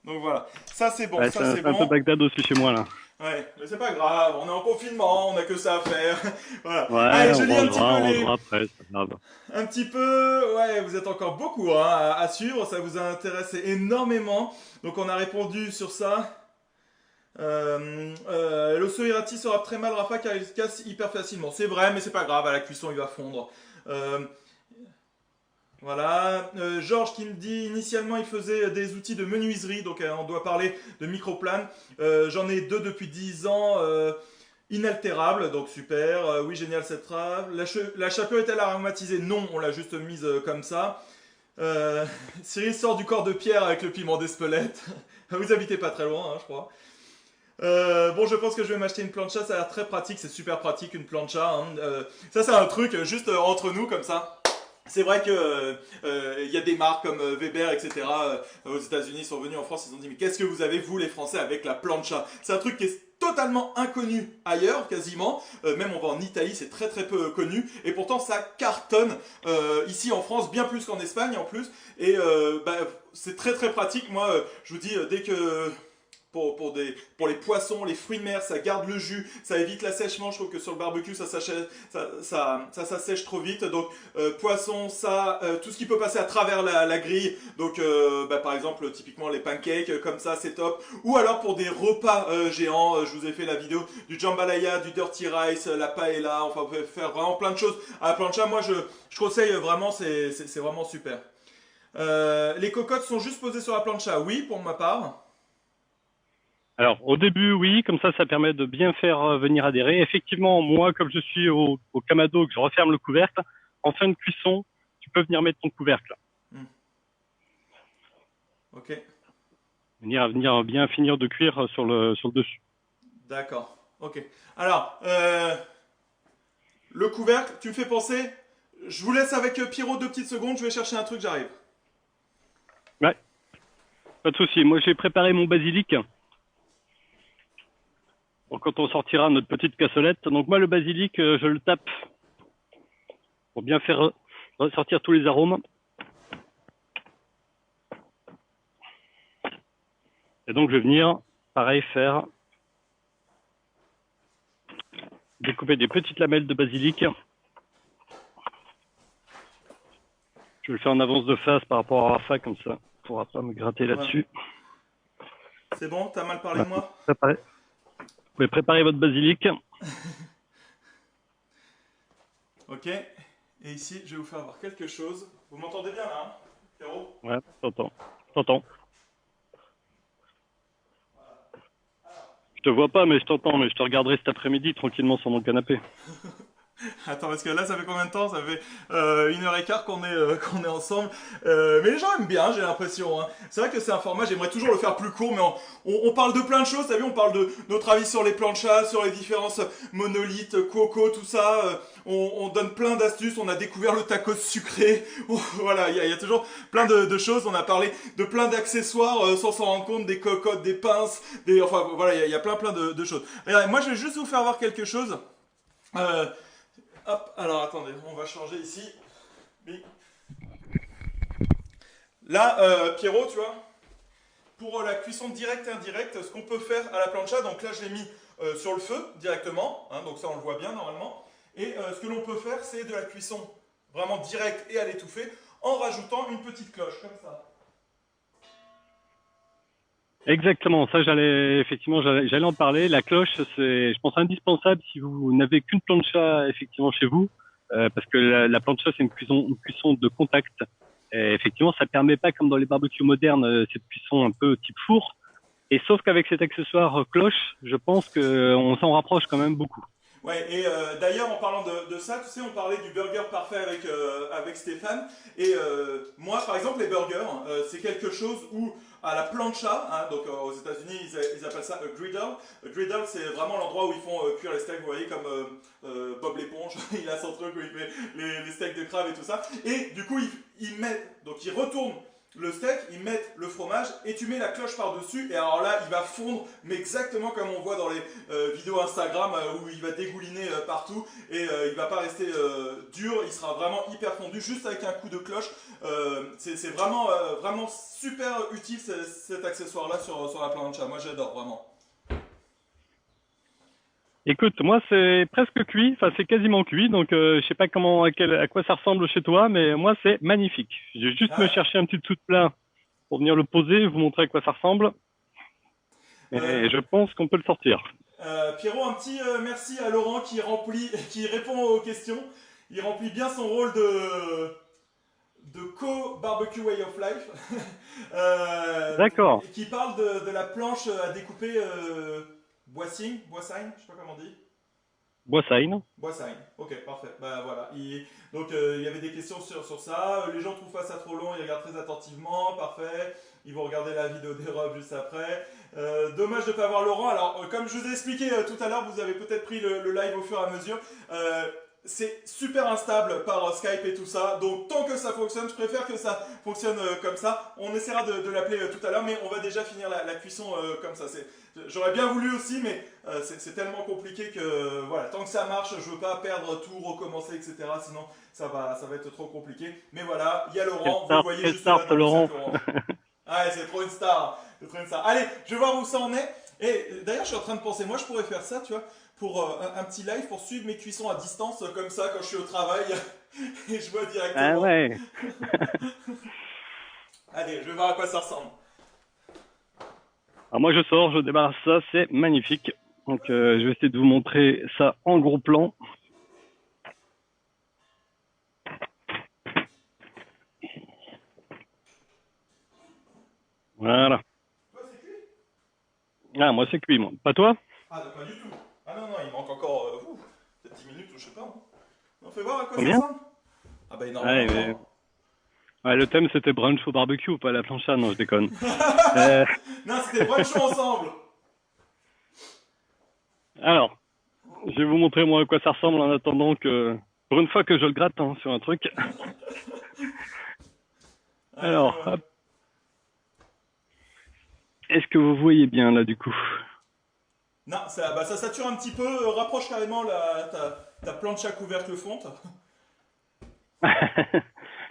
Donc voilà, ça c'est bon, Ouais, ça c'est un peu bon. Bagdad aussi chez moi là. Ouais, mais c'est pas grave, on est en confinement, on a que ça à faire. Voilà. Ouais, Allez, je lis on mangera après, c'est pas grave. un petit peu, ouais, vous êtes encore beaucoup hein, à suivre, ça vous a intéressé énormément. Donc on a répondu sur ça. L'osso irati sera très mal, Rafa, car il se casse hyper facilement. C'est vrai, mais c'est pas grave, à la cuisson il va fondre. Euh, voilà. Georges qui me dit initialement il faisait des outils de menuiserie, donc on doit parler de microplane. J'en ai deux depuis 10 ans. Inaltérable, donc super. Oui, génial cette trave. La chapelure est-elle aromatisée? Non, on l'a juste mise comme ça. Cyril sort du corps de pierre avec le piment d'Espelette. Vous habitez pas très loin, hein, je crois. Bon, je pense que je vais m'acheter une plancha, ça a l'air très pratique, c'est super pratique une plancha. Hein. Ça, c'est un truc juste entre nous comme ça. C'est vrai que y a des marques comme Weber, etc. Aux États-Unis sont venus en France, ils ont dit mais qu'est-ce que vous avez vous les Français avec la plancha? C'est un truc qui est totalement inconnu ailleurs quasiment. Même on va en Italie, c'est très très peu connu et pourtant ça cartonne ici en France bien plus qu'en Espagne en plus. Et bah, c'est très très pratique. Moi, je vous dis dès que pour les poissons, les fruits de mer, ça garde le jus, ça évite l'assèchement. Je trouve que sur le barbecue, ça s'assèche trop vite. Donc, poisson, ça, tout ce qui peut passer à travers la grille. Donc, bah, par exemple, typiquement les pancakes, comme ça, c'est top. Ou alors pour des repas géants, je vous ai fait la vidéo du jambalaya, du dirty rice, la paella. Enfin, vous pouvez faire vraiment plein de choses à la plancha. Moi, je conseille vraiment, c'est vraiment super. Les cocottes sont juste posées sur la plancha. Oui, pour ma part. Alors, au début, oui, comme ça permet de bien faire venir adhérer. Effectivement, moi, comme je suis au Kamado, que je referme le couvercle, en fin de cuisson, tu peux venir mettre ton couvercle. Hmm. Ok. Venir bien finir de cuire sur le dessus. D'accord. Ok. Alors, le couvercle, tu me fais penser. Je vous laisse avec Pierrot 2 petites secondes, je vais chercher un truc, j'arrive. Ouais, pas de souci. Moi, j'ai préparé mon basilic. Bon, quand on sortira notre petite cassolette. Donc moi, le basilic, je le tape pour bien faire ressortir tous les arômes. Et donc, je vais venir, pareil, découper des petites lamelles de basilic. Je le fais en avance de face par rapport à Rafa, comme ça, il ne pourra pas me gratter là-dessus. C'est bon, t'as mal parlé de moi? Vous pouvez préparer votre basilic. Ok. Et ici, je vais vous faire voir quelque chose. Vous m'entendez bien là, hein, Pierrot? Ouais, t'entends. Je te vois pas, mais je t'entends, mais je te regarderai cet après-midi tranquillement sur mon canapé. Attends, parce que là, ça fait combien de temps? Ça fait 1h15 qu'on est ensemble. Mais les gens aiment bien, j'ai l'impression. Hein. C'est vrai que c'est un format, j'aimerais toujours le faire plus court, mais on parle de plein de choses. T'as vu, on parle de notre avis sur les planchas, sur les différences monolithes, coco, tout ça. On donne plein d'astuces. On a découvert le tacos sucré. Voilà, il y a toujours plein de choses. On a parlé de plein d'accessoires sans s'en rendre compte, des cocottes, des pinces, enfin voilà, il y a plein de choses. Regardez, moi, je vais juste vous faire voir quelque chose. Hop, alors attendez, on va changer ici. Là, Pierrot, tu vois, pour la cuisson directe et indirecte, ce qu'on peut faire à la plancha, donc là je l'ai mis sur le feu directement, hein, donc ça on le voit bien normalement. Et ce que l'on peut faire, c'est de la cuisson vraiment directe et à l'étouffer en rajoutant une petite cloche, comme ça. Exactement, ça j'allais en parler. La cloche, c'est, je pense, indispensable si vous n'avez qu'une plancha effectivement chez vous, parce que la plancha c'est une cuisson de contact. Et effectivement, ça permet pas, comme dans les barbecues modernes, cette cuisson un peu type four. Et sauf qu'avec cet accessoire cloche, je pense qu'on s'en rapproche quand même beaucoup. Ouais, et d'ailleurs, en parlant de ça, tu sais, on parlait du burger parfait avec Stéphane. Et moi, par exemple, les burgers, c'est quelque chose où, à la plancha, hein, donc aux États-Unis, ils appellent ça a griddle. A griddle, c'est vraiment l'endroit où ils font cuire les steaks, vous voyez, comme Bob l'éponge, il a son truc où il fait les steaks de crabe et tout ça. Et du coup, ils retournent le steak, ils mettent le fromage et tu mets la cloche par-dessus et alors là il va fondre mais exactement comme on voit dans les vidéos Instagram où il va dégouliner partout et il va pas rester dur, il sera vraiment hyper fondu juste avec un coup de cloche. C'est vraiment, vraiment super utile cet accessoire là sur la plancha, moi j'adore vraiment. Écoute, moi c'est presque cuit, enfin c'est quasiment cuit, donc je sais pas à quoi ça ressemble chez toi, mais moi c'est magnifique. Je vais juste Ah me ouais. chercher un petit dessous de plat pour venir le poser, vous montrer à quoi ça ressemble, Euh, et je pense qu'on peut le sortir. Pierrot, un petit merci à Laurent qui remplit, qui répond aux questions. Il remplit bien son rôle de co-barbecue way of life. D'accord. Qui parle de la planche à découper Boissine, je sais pas comment on dit. Boissaine. Boissine, ok, parfait. Bah voilà. Donc il y avait des questions sur ça. Les gens trouvent pas ça trop long, ils regardent très attentivement, parfait. Ils vont regarder la vidéo des robes juste après. Dommage de ne pas voir Laurent. Alors, comme je vous ai expliqué tout à l'heure, vous avez peut-être pris le live au fur et à mesure. Euh, c'est super instable par Skype et tout ça. Donc, tant que ça fonctionne, je préfère que ça fonctionne comme ça. On essaiera de l'appeler tout à l'heure, mais on va déjà finir la cuisson comme ça. J'aurais bien voulu aussi, mais c'est tellement compliqué que voilà, tant que ça marche, je veux pas perdre tout, recommencer, etc. Sinon, ça va être trop compliqué. Mais voilà, il y a Laurent, vous le voyez Quelle juste là start, dans le chat, Laurent. Laurent. Ah, c'est trop une star. C'est trop une star. Allez, je vais voir où ça en est. Et d'ailleurs, je suis en train de penser, moi, je pourrais faire ça, tu vois, pour un petit live pour suivre mes cuissons à distance, comme ça, quand je suis au travail, et je vois Ah directement. ouais. Allez, je vais voir à quoi ça ressemble. Alors moi je sors, je débarrasse ça, c'est magnifique. Donc je vais essayer de vous montrer ça en gros plan. Voilà. Ouais, c'est cuit. Ah moi c'est cuit moi. Pas toi? Ah, pas du tout. Ah non, non, il manque encore peut-être 10 minutes ou je sais pas. On fait voir à quoi ça Combien? ressemble. Ah bah Ouais, énormément. ouais, le thème c'était brunch au barbecue, pas à la plancha, non je déconne. Euh, Non, c'était bonne show ensemble. alors, je vais vous montrer moi à quoi ça ressemble en attendant que... Pour une fois que je le gratte hein, sur un truc. Allez, Alors, fais-moi. hop. Est-ce que vous voyez bien là du coup? Non, ça sature un petit peu. Rapproche carrément ta plancha couvercle fonte.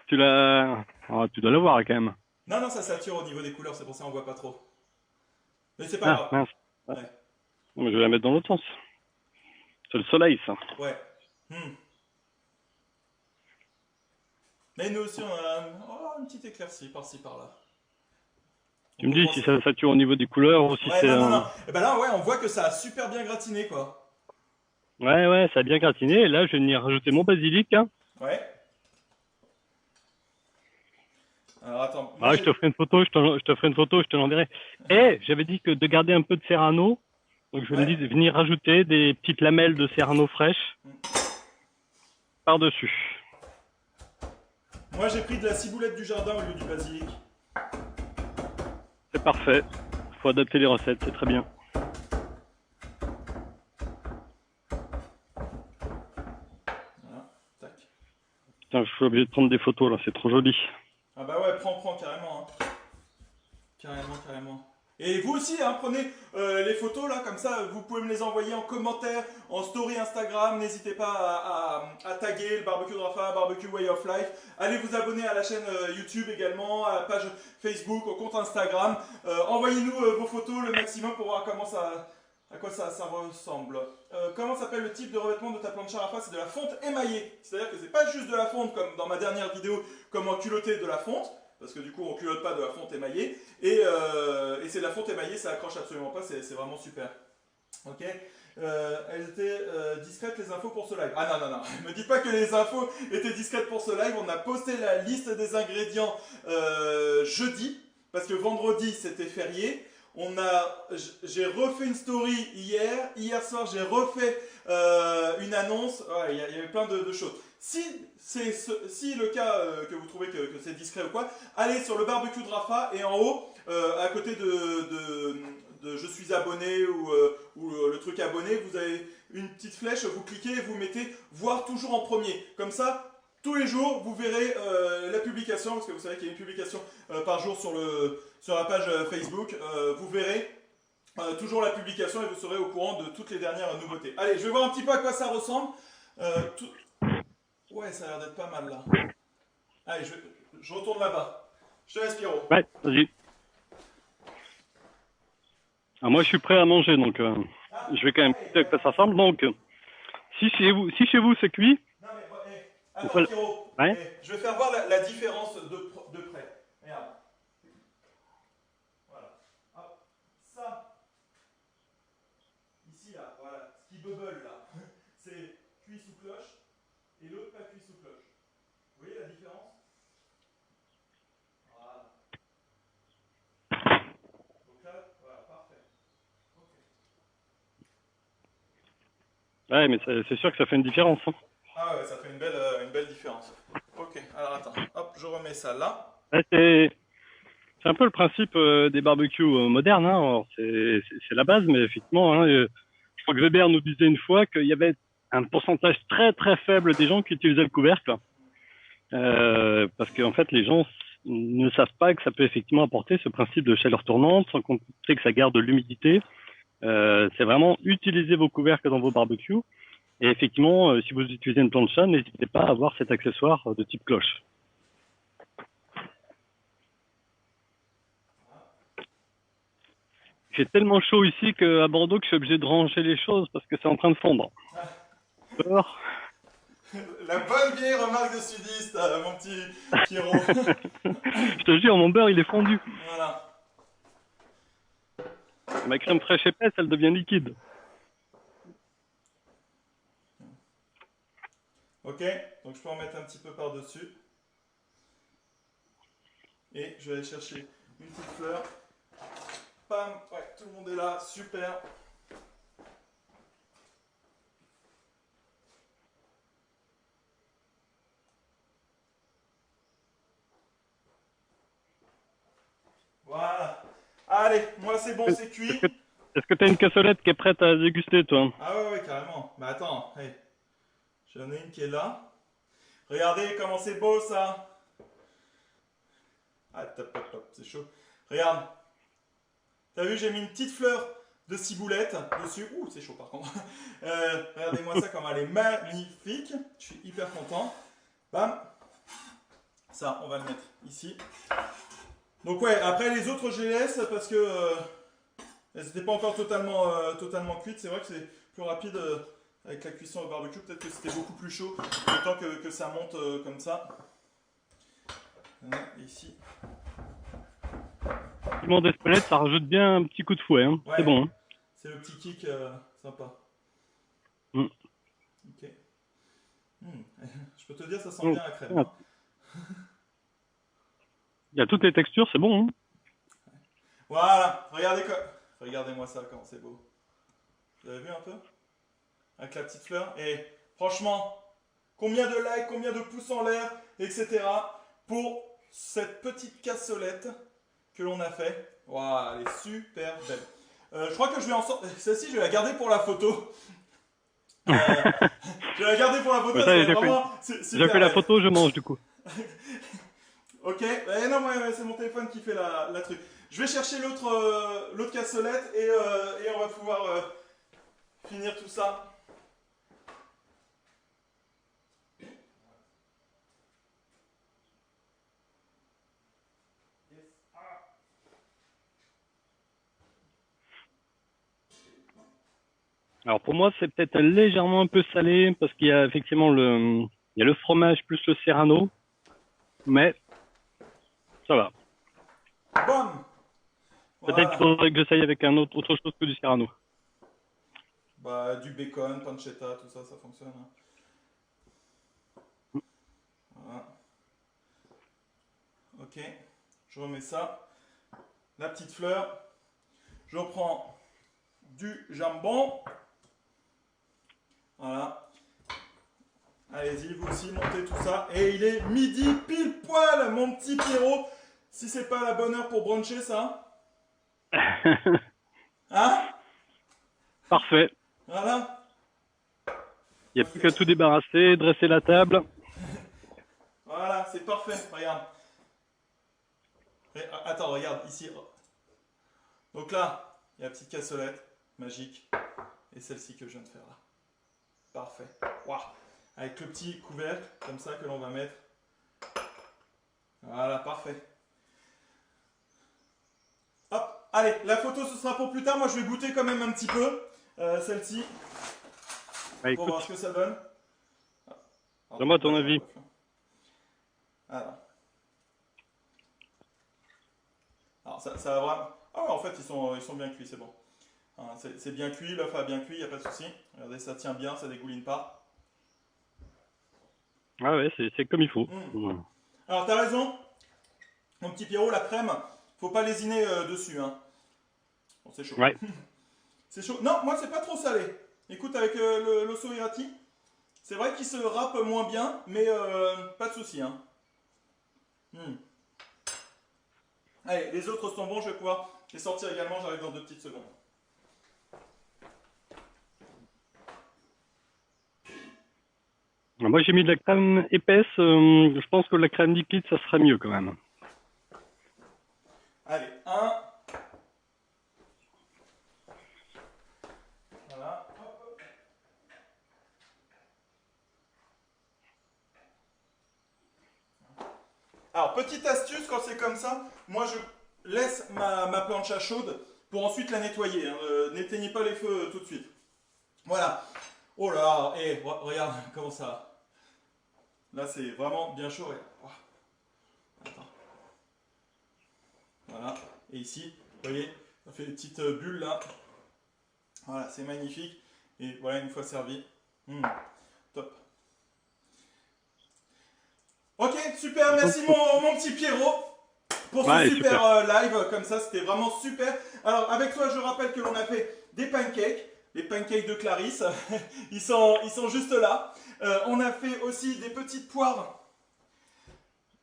Tu l'as... Ah, tu dois l'avoir quand même. Non, non, ça sature au niveau des couleurs, c'est pour ça qu'on voit pas trop. Mais c'est pas Ah, grave. mince. Ah, Ouais. je vais la mettre dans l'autre sens. C'est le soleil ça. Ouais. Hmm. Mais nous aussi, on a une petite éclaircie par-ci par-là. On Tu me dis commence. si ça sature au niveau des couleurs ou si Ouais, c'est non, non, un... non. Et ben là, ouais, on voit que ça a super bien gratiné, quoi. Ouais, ouais, ça a bien gratiné. Et là, je vais venir rajouter mon basilic, hein. Ouais. Alors attends, moi Ah, je j'ai. te ferai une photo, je te ferai une photo, je te l'enverrai. Et j'avais dit que de garder un peu de serrano. Donc, je vais me Ouais. dire de venir rajouter des petites lamelles de serrano fraîches par-dessus. Moi j'ai pris de la ciboulette du jardin au lieu du basilic. C'est parfait. Faut adapter les recettes, c'est très bien. Voilà. Tac. Putain, je suis obligé de prendre des photos là, c'est trop joli. Ah bah ouais, prends, carrément. Hein. Carrément, carrément. Et vous aussi, hein, prenez les photos là, comme ça, vous pouvez me les envoyer en commentaire, en story Instagram. N'hésitez pas à taguer le barbecue de Rafa, barbecue way of life. Allez vous abonner à la chaîne YouTube également, à la page Facebook, au compte Instagram. Envoyez-nous vos photos le maximum pour voir à quoi ça ressemble. Comment s'appelle le type de revêtement de ta planche à Rafa? C'est de la fonte émaillée. C'est-à-dire que c'est pas juste de la fonte comme dans ma dernière vidéo, comment culotter de la fonte. Parce que du coup, on culotte pas de la fonte émaillée. Et c'est de la fonte émaillée, ça accroche absolument pas, c'est vraiment super. Ok. Elles étaient discrètes les infos pour ce live. Ah non, non, non, me dis pas que les infos étaient discrètes pour ce live. On a posté la liste des ingrédients jeudi, parce que vendredi c'était férié. J'ai refait une story hier soir j'ai refait une annonce. Ouais, il y avait plein de choses. Si le cas que vous trouvez que c'est discret ou quoi, allez sur le barbecue de Rafa et en haut, à côté de je suis abonné ou le truc abonné, vous avez une petite flèche, vous cliquez et vous mettez voir toujours en premier. Comme ça, tous les jours, vous verrez la publication, parce que vous savez qu'il y a une publication par jour sur la page Facebook. Vous verrez toujours la publication et vous serez au courant de toutes les dernières nouveautés. Allez, je vais voir un petit peu à quoi ça ressemble. Tout... Ouais, ça a l'air d'être pas mal là. Allez, je retourne là-bas. Je te laisse, Pierrot. Ouais, vas-y. Ah, moi, je suis prêt à manger, donc... je vais quand même goûter que ça ressemble. Donc, si chez vous c'est cuit, Non, mais on attends, peut... Pierrot. Ouais. Je vais faire voir la différence de près. Regarde. Voilà. Hop. Ça, ici, là, voilà. Ce qui bubble, là, c'est cuit sous cloche. Et l'autre, pas cuit sous cloche. Vous voyez la différence? Voilà. Donc là, voilà, parfait. Ok. Ouais, mais c'est sûr que ça fait une différence, hein. Ah ouais, ça fait une belle différence. Ok, alors attends. Hop, je remets ça là. Ouais, c'est un peu le principe des barbecues modernes, hein. Alors, c'est la base, mais effectivement, hein, je crois que Weber nous disait une fois qu'il y avait un pourcentage très très faible des gens qui utilisaient le couvercle, parce qu'en fait, les gens ne savent pas que ça peut effectivement apporter ce principe de chaleur tournante, sans compter que ça garde de l'humidité. C'est vraiment utiliser vos couvercles dans vos barbecues. Et effectivement, si vous utilisez une plancha, n'hésitez pas à avoir cet accessoire de type cloche. J'ai tellement chaud ici qu'à Bordeaux que je suis obligé de ranger les choses parce que c'est en train de fondre. Dehors. La bonne vieille remarque de sudiste, mon petit Pierrot. Je te jure, mon beurre il est fondu. Voilà. Ma crème fraîche épaisse, elle devient liquide. Ok, donc je peux en mettre un petit peu par-dessus. Et je vais aller chercher une petite fleur. Pam, ouais, tout le monde est là, super. Voilà. Allez, moi c'est bon, c'est cuit. Est-ce que t'as une cassolette qui est prête à déguster, toi? Ah ouais, ouais, carrément. Mais attends, hey, j'en ai une qui est là. Regardez comment c'est beau ça. Ah, top, top, top, c'est chaud. Regarde. T'as vu, j'ai mis une petite fleur de ciboulette dessus. Ouh, c'est chaud par contre. Regardez-moi ça comme elle est magnifique. Je suis hyper content. Bam. Ça, on va le mettre ici. Donc ouais, après les autres je les laisse parce que elles n'étaient pas encore totalement cuites. C'est vrai que c'est plus rapide avec la cuisson au barbecue. Peut-être que c'était beaucoup plus chaud le temps que ça monte comme ça. Ici. Piment d'Espelette, ça rajoute bien un petit coup de fouet, hein. Ouais, C'est bon, hein. c'est le petit kick sympa. Mm. Ok. Je peux te dire, ça sent bien la crème. Hein. Il y a toutes les textures, c'est bon, hein. Voilà, regardez-moi ça, comment c'est beau. Vous avez vu un peu? Avec la petite fleur. Et franchement, combien de likes, combien de pouces en l'air, etc. pour cette petite cassolette que l'on a fait. Waouh, elle est super belle. Je crois que je vais en sortir. Celle-ci, je vais la garder pour la photo. Je vais la garder pour la photo. J'ai fait la photo, je mange du coup. Ok, non, c'est mon téléphone qui fait la truc. Je vais chercher l'autre cassolette et on va pouvoir finir tout ça. Alors pour moi, c'est peut-être légèrement un peu salé parce qu'il y a effectivement il y a le fromage plus le serrano, mais ça va. Bam! Peut-être Voilà. qu'il faudrait que j'essaye avec autre chose que du serrano. Bah, du bacon, pancetta, tout ça, ça fonctionne. Hein. Voilà. Ok, je remets ça. La petite fleur. Je prends du jambon. Voilà. Allez-y, vous aussi, montez tout ça. Et il est midi pile poil, mon petit Pierrot. Si c'est pas la bonne heure pour bruncher, ça. Hein? Parfait. Voilà. Il n'y a plus qu'à tout débarrasser, dresser la table. Voilà, c'est parfait. Regarde. Attends, regarde, ici. Donc là, il y a la petite cassolette magique. Et celle-ci que je viens de faire là. Parfait. Waouh. Avec le petit couvercle, comme ça, que l'on va mettre. Voilà, parfait. Hop, allez, la photo ce sera pour plus tard. Moi, je vais goûter quand même un petit peu. Celle-ci, Bah, pour écoute, voir ce que ça donne. donne-moi ton avis. Alors, ça va vraiment. Ah ouais, en fait, ils sont bien cuits, c'est bon. Hein, c'est bien cuit, l'œuf a bien cuit, il n'y a pas de souci. Regardez, ça tient bien, ça dégouline pas. Ah ouais, c'est comme il faut. Mm. Alors, t'as raison, mon petit Pierrot, la crème, faut pas lésiner dessus. Hein. Bon, c'est chaud. Ouais. C'est chaud. Non, moi, c'est pas trop salé. Écoute, avec l'osso irati, c'est vrai qu'il se râpe moins bien, mais pas de souci. Hein. Mm. Allez, les autres sont bons, je vais pouvoir les sortir également, j'arrive dans 2 petites secondes. Moi, j'ai mis de la crème épaisse. Je pense que la crème liquide, ça serait mieux quand même. Allez, un. Voilà. Hop. Alors, petite astuce, quand c'est comme ça, moi je laisse ma plancha chaude pour ensuite la nettoyer. Hein. N'éteignez pas les feux tout de suite. Voilà. Oh là, regarde comment ça. Là, c'est vraiment bien chaud. Regarde. Attends. Voilà. Et ici, vous voyez, ça fait des petites bulles là. Voilà, c'est magnifique. Et voilà, une fois servi. Top. Ok, super, merci mon petit Pierrot pour ce Ouais, super super. live, comme ça, c'était vraiment super. Alors, avec toi, je rappelle que l'on a fait des pancakes, les pancakes de Clarisse, ils sont juste là. On a fait aussi des petites poires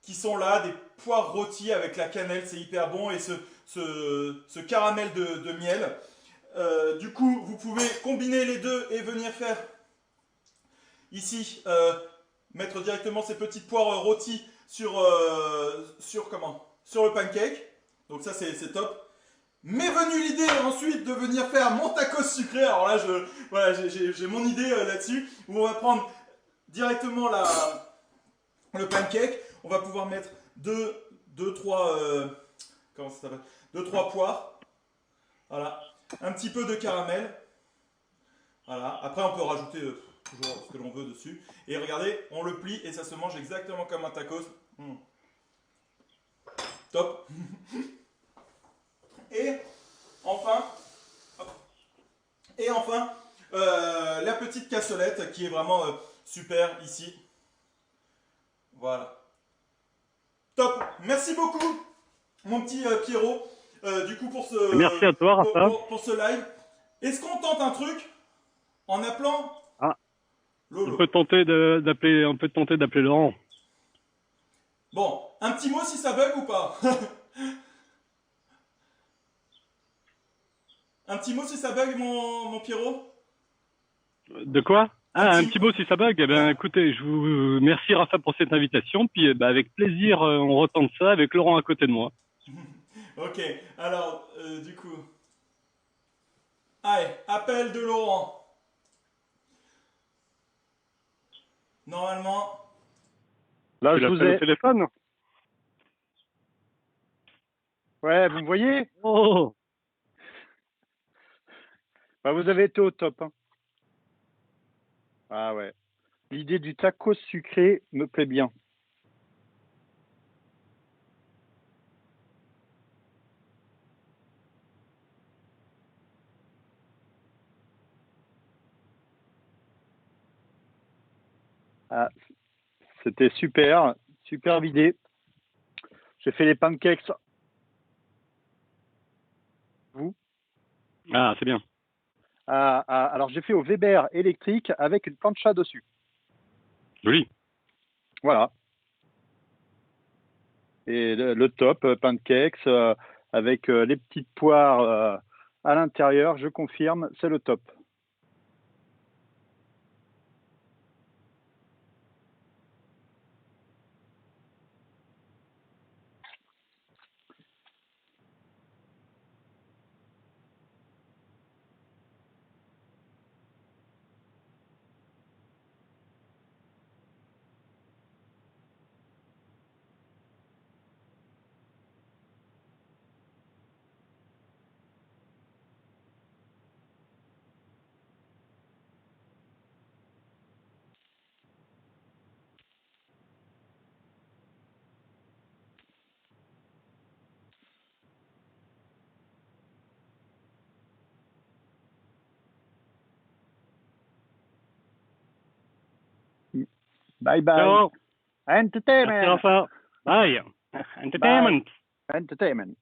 qui sont là, des poires rôties avec la cannelle, c'est hyper bon, et ce caramel de miel. Du coup, vous pouvez combiner les deux et venir faire ici, mettre directement ces petites poires rôties sur le pancake. Donc ça, c'est top. M'est venue l'idée ensuite de venir faire mon tacos sucré. Alors là, voilà, j'ai mon idée là-dessus. Où on va prendre directement le pancake. On va pouvoir mettre trois, comment ça s'appelle, deux, trois poires. Voilà. Un petit peu de caramel. Voilà. Après, on peut rajouter toujours ce que l'on veut dessus. Et regardez, on le plie et ça se mange exactement comme un tacos. Top. Et enfin, la petite cassolette qui est vraiment super ici. Voilà. Top. Merci beaucoup, mon petit Pierrot, du coup Merci à toi, Rafa. pour ce live. Est-ce qu'on tente un truc en appelant Ah, Lolo? on peut tenter d'appeler Laurent. Bon, un petit mot si ça bug ou pas? Un petit mot si ça bug, mon Pierrot? De quoi? Un Ah, un petit... petit mot si ça bug. Eh ben, Ouais. écoutez, je vous merci Rafa pour cette invitation. Puis, bah, avec plaisir, on retente ça avec Laurent à côté de moi. Ok, alors, du coup... Allez, appel de Laurent. Normalement... Là, Tu je vous l'appelles au ai. téléphone? Ouais, vous me voyez? Oh, Bah, vous avez été au top. Hein. Ah ouais. L'idée du tacos sucré me plaît bien. Ah, c'était super, superbe idée. J'ai fait les pancakes. Vous? ah, c'est bien. Alors, j'ai fait au Weber électrique avec une plancha dessus. Joli. Voilà. Et le top, pancakes avec les petites poires à l'intérieur, je confirme, c'est le top. Bye bye. Ciao. Merci Entertainment. Rafa. Bye. Entertainment. Entertainment.